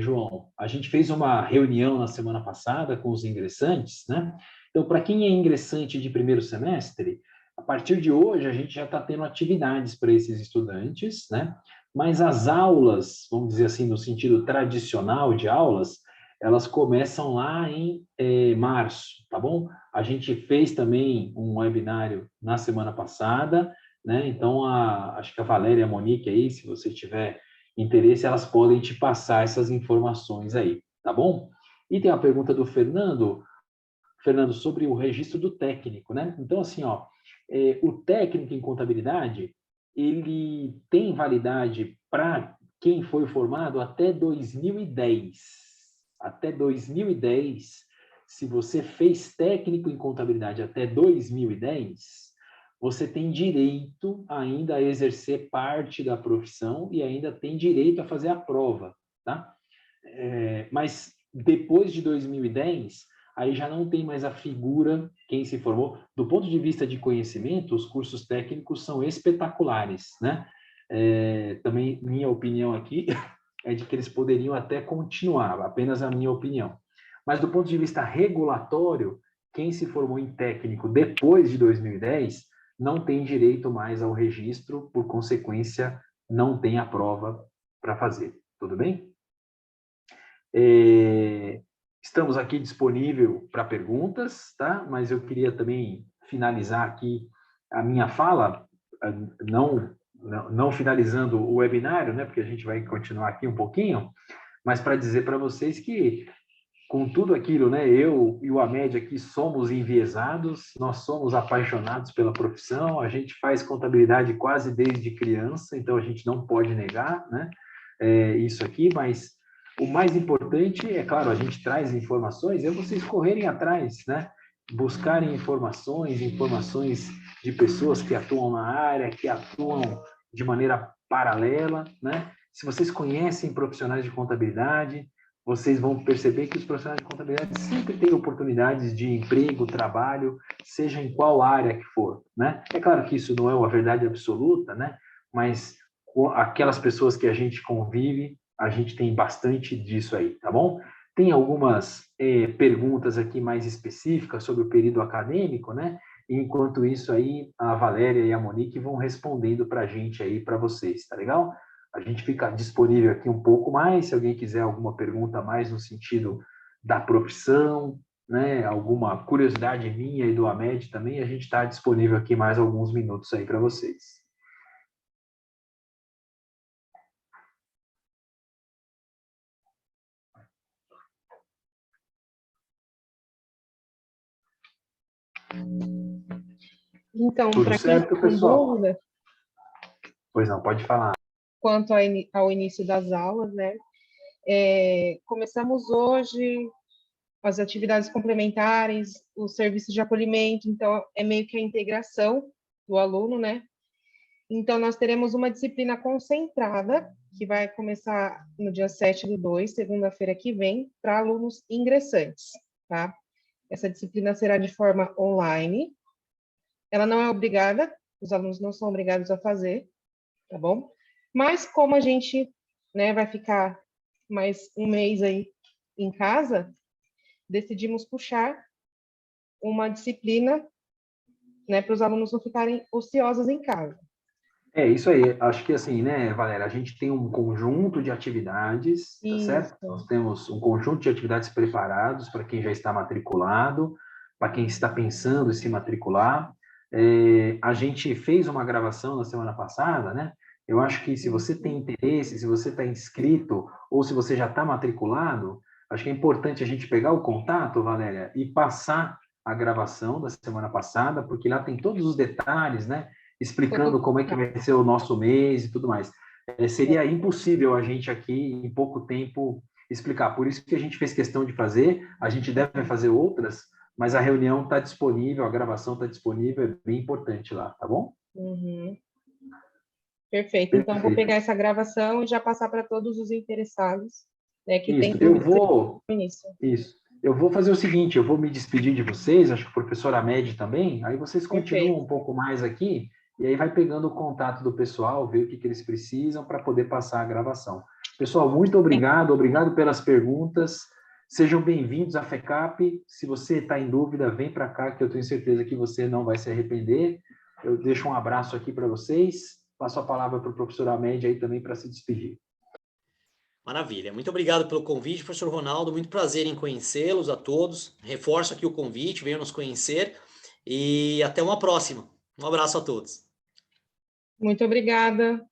Speaker 1: João, a gente fez uma reunião na semana passada com os ingressantes, né? Então, para quem é ingressante de primeiro semestre, a partir de hoje a gente já está tendo atividades para esses estudantes, né? Mas as aulas, vamos dizer assim, no sentido tradicional de aulas, elas começam lá em março, tá bom? A gente fez também um webinário na semana passada, né? Então, acho que a Valéria e a Monique aí, se você tiver interesse, elas podem te passar essas informações aí, tá bom? E tem a pergunta do Fernando, sobre o registro do técnico, né? Então, assim, ó, o técnico em contabilidade, ele tem validade para quem foi formado até 2010. Até 2010, se você fez técnico em contabilidade até 2010, você tem direito ainda a exercer parte da profissão e ainda tem direito a fazer a prova, tá? Mas depois de 2010, aí já não tem mais a figura quem se formou. Do ponto de vista de conhecimento, os cursos técnicos são espetaculares, né? Também, minha opinião aqui é de que eles poderiam até continuar, apenas a minha opinião. Mas do ponto de vista regulatório, quem se formou em técnico depois de 2010 não tem direito mais ao registro, por consequência, não tem a prova para fazer. Tudo bem? Estamos aqui disponível para perguntas, tá? Mas eu queria também finalizar aqui a minha fala, não finalizando o webinário, né? Porque a gente vai continuar aqui um pouquinho, mas para dizer para vocês que com tudo aquilo, né? Eu e o Amed aqui somos enviesados, nós somos apaixonados pela profissão, a gente faz contabilidade quase desde criança, então a gente não pode negar, né? Isso aqui, mas o mais importante é, claro, a gente traz informações, é vocês correrem atrás, né? Buscarem informações de pessoas que atuam na área, que atuam de maneira paralela, né? Se vocês conhecem profissionais de contabilidade, vocês vão perceber que os profissionais de contabilidade sempre têm oportunidades de emprego, trabalho, seja em qual área que for, né? É claro que isso não é uma verdade absoluta, né? Mas aquelas pessoas que a gente convive, a gente tem bastante disso aí, tá bom? Tem algumas perguntas aqui mais específicas sobre o período acadêmico, né? E enquanto isso aí, a Valéria e a Monique vão respondendo para a gente aí, para vocês, tá legal? A gente fica disponível aqui um pouco mais, se alguém quiser alguma pergunta mais no sentido da profissão, né? Alguma curiosidade minha e do Amed também, a gente está disponível aqui mais alguns minutos aí para vocês.
Speaker 3: Então,
Speaker 1: Tudo
Speaker 3: para quem
Speaker 1: certo,
Speaker 3: está com
Speaker 1: pessoal?
Speaker 3: dúvida
Speaker 1: Pois não, pode falar.
Speaker 3: quanto ao início das aulas, né? Começamos hoje as atividades complementares, os serviços de acolhimento, então é meio que a integração do aluno, né? Então, nós teremos uma disciplina concentrada, que vai começar no dia 7/2, segunda-feira que vem, para alunos ingressantes, tá? Essa disciplina será de forma online. Ela não é obrigada, os alunos não são obrigados a fazer, tá bom? Mas como a gente, né, vai ficar mais um mês aí em casa, decidimos puxar uma disciplina, né, para os alunos não ficarem ociosos em casa.
Speaker 1: Isso aí. Acho que assim, né, Valéria, a gente tem um conjunto de atividades, tá certo?
Speaker 3: Isso.
Speaker 1: Nós temos um conjunto de atividades preparados para quem já está matriculado, para quem está pensando em se matricular. A gente fez uma gravação na semana passada, né? Eu acho que se você tem interesse, se você está inscrito ou se você já está matriculado, acho que é importante a gente pegar o contato, Valéria, e passar a gravação da semana passada, porque lá tem todos os detalhes, né? Explicando como é que vai ser o nosso mês e tudo mais. Seria impossível a gente aqui, em pouco tempo, explicar. Por isso que a gente fez questão de fazer, a gente deve fazer outras, mas a reunião está disponível, a gravação está disponível, é bem importante lá, tá bom?
Speaker 3: Uhum. Perfeito. Então, vou pegar essa gravação e já passar para todos os interessados, né, que tem
Speaker 1: eu vou...
Speaker 3: início.
Speaker 1: Isso. Eu vou fazer o seguinte, eu vou me despedir de vocês, acho que o professor Amed também, aí vocês continuam
Speaker 3: Perfeito.
Speaker 1: um pouco mais aqui, e aí vai pegando o contato do pessoal, ver o que eles precisam para poder passar a gravação. Pessoal, muito obrigado, obrigado pelas perguntas, sejam bem-vindos à FECAP, se você está em dúvida, vem para cá, que eu tenho certeza que você não vai se arrepender. Eu deixo um abraço aqui para vocês, passo a palavra para o professor Amed aí também para se despedir.
Speaker 2: Maravilha. Muito obrigado pelo convite, professor Ronaldo. Muito prazer em conhecê-los a todos. Reforço aqui o convite, venham nos conhecer e até uma próxima. Um abraço a todos.
Speaker 3: Muito obrigada.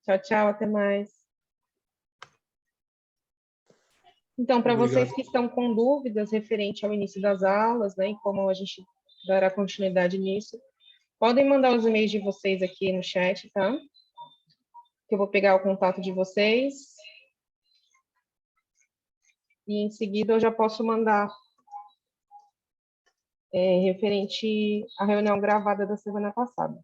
Speaker 3: Tchau, tchau, até mais. Então, para vocês
Speaker 1: Obrigado.
Speaker 3: que estão com dúvidas referente ao início das aulas, né, e como a gente dará continuidade nisso, podem mandar os e-mails de vocês aqui no chat, tá? Que eu vou pegar o contato de vocês. E em seguida eu já posso mandar referente à reunião gravada da semana passada.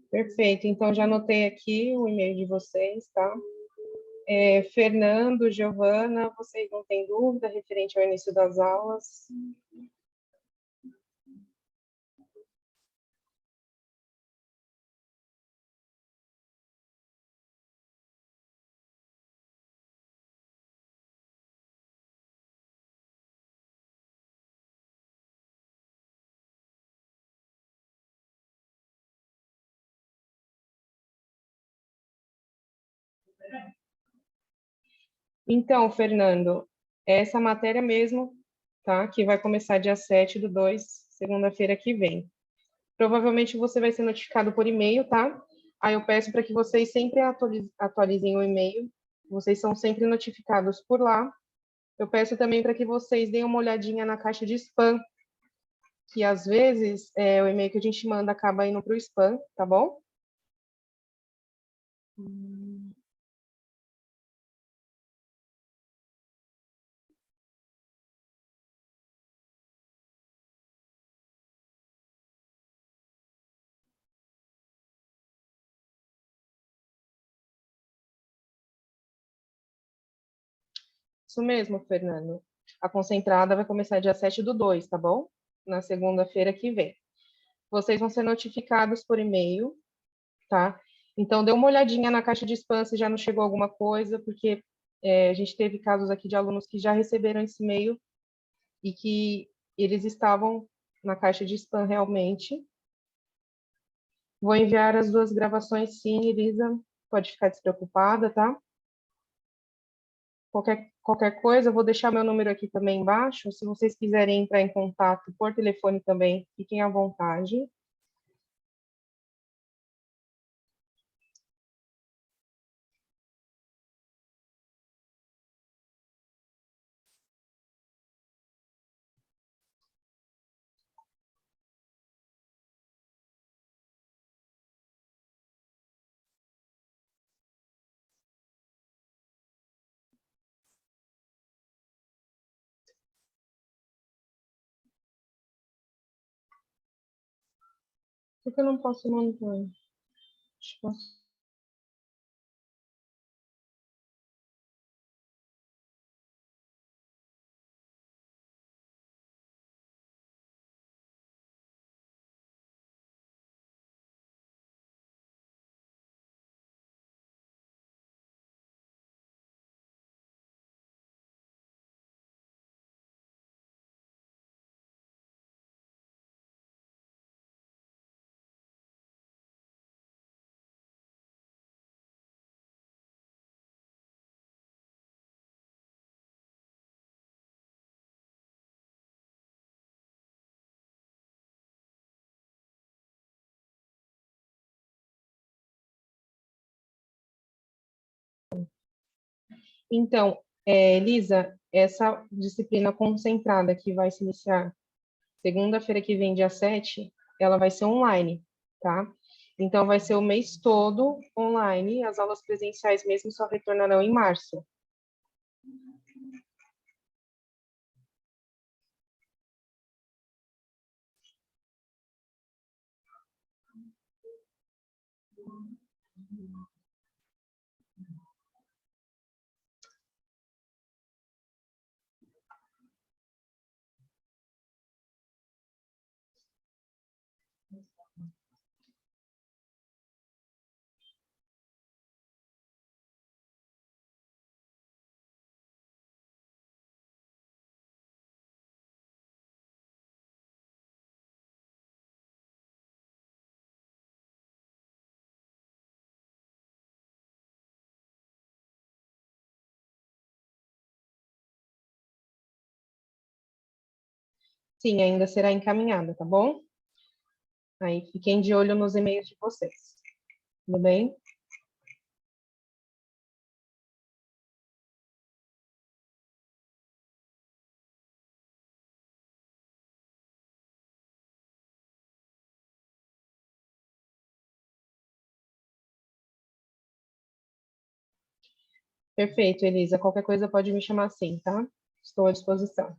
Speaker 3: Perfeito, então já anotei aqui o e-mail de vocês, tá? Fernando, Giovana, vocês não têm dúvida referente ao início das aulas? Então, Fernando, essa matéria mesmo, tá? Que vai começar dia 7/2, segunda-feira que vem. Provavelmente você vai ser notificado por e-mail, tá? Aí eu peço para que vocês sempre atualizem o e-mail. Vocês são sempre notificados por lá. Eu peço também para que vocês deem uma olhadinha na caixa de spam, que às vezes o e-mail que a gente manda acaba indo para o spam, tá bom? Isso mesmo, Fernando. A concentrada vai começar dia 7/2, tá bom? Na segunda-feira que vem. Vocês vão ser notificados por e-mail, tá? Então, dê uma olhadinha na caixa de spam se já não chegou alguma coisa, porque a gente teve casos aqui de alunos que já receberam esse e-mail e que eles estavam na caixa de spam realmente. Vou enviar as 2 gravações, sim, Elisa, pode ficar despreocupada, tá? Qualquer coisa, eu vou deixar meu número aqui também embaixo. Se vocês quiserem entrar em contato por telefone também, fiquem à vontade. Por que eu não posso mandar? Acho que posso. Então, Elisa, essa disciplina concentrada que vai se iniciar segunda-feira que vem, dia 7, ela vai ser online, tá? Então, vai ser o mês todo online, as aulas presenciais mesmo só retornarão em março. Sim, ainda será encaminhada, tá bom? Aí fiquem de olho nos e-mails de vocês. Tudo bem? Perfeito, Elisa. Qualquer coisa pode me chamar assim, tá? Estou à disposição.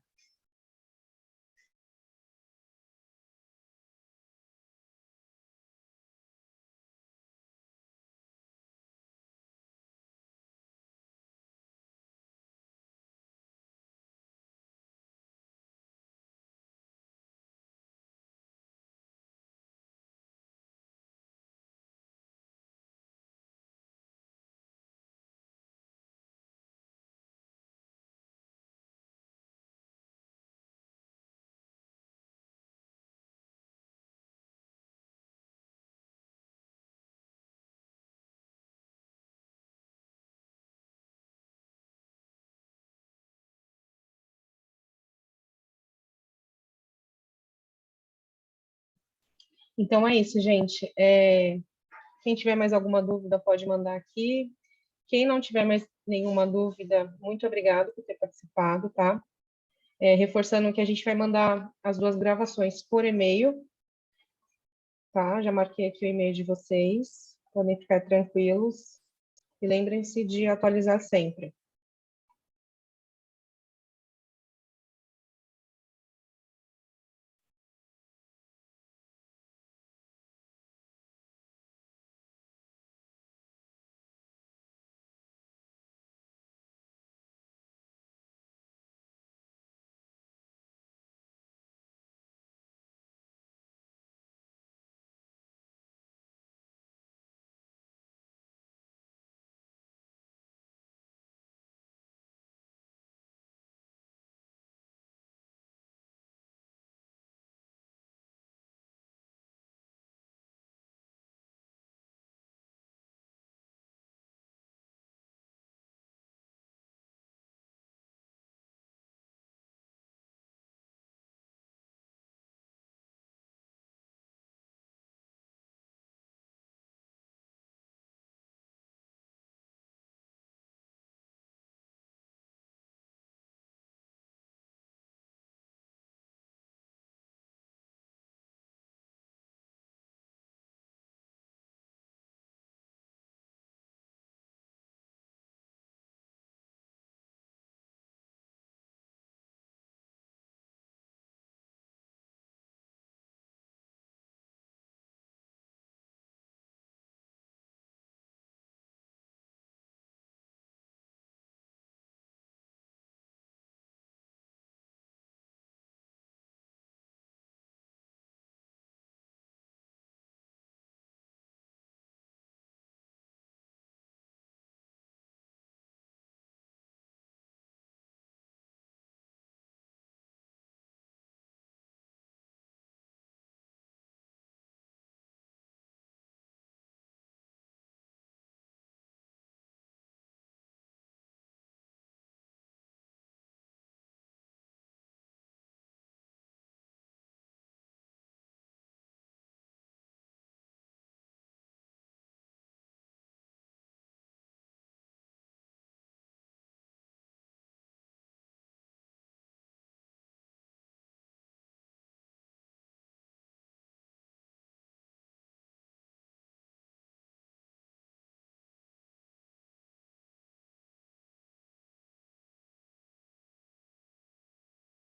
Speaker 3: Então é isso, gente. Quem tiver mais alguma dúvida pode mandar aqui. Quem não tiver mais nenhuma dúvida, muito obrigado por ter participado, tá? Reforçando que a gente vai mandar as 2 gravações por e-mail, tá? Já marquei aqui o e-mail de vocês, podem ficar tranquilos. E lembrem-se de atualizar sempre.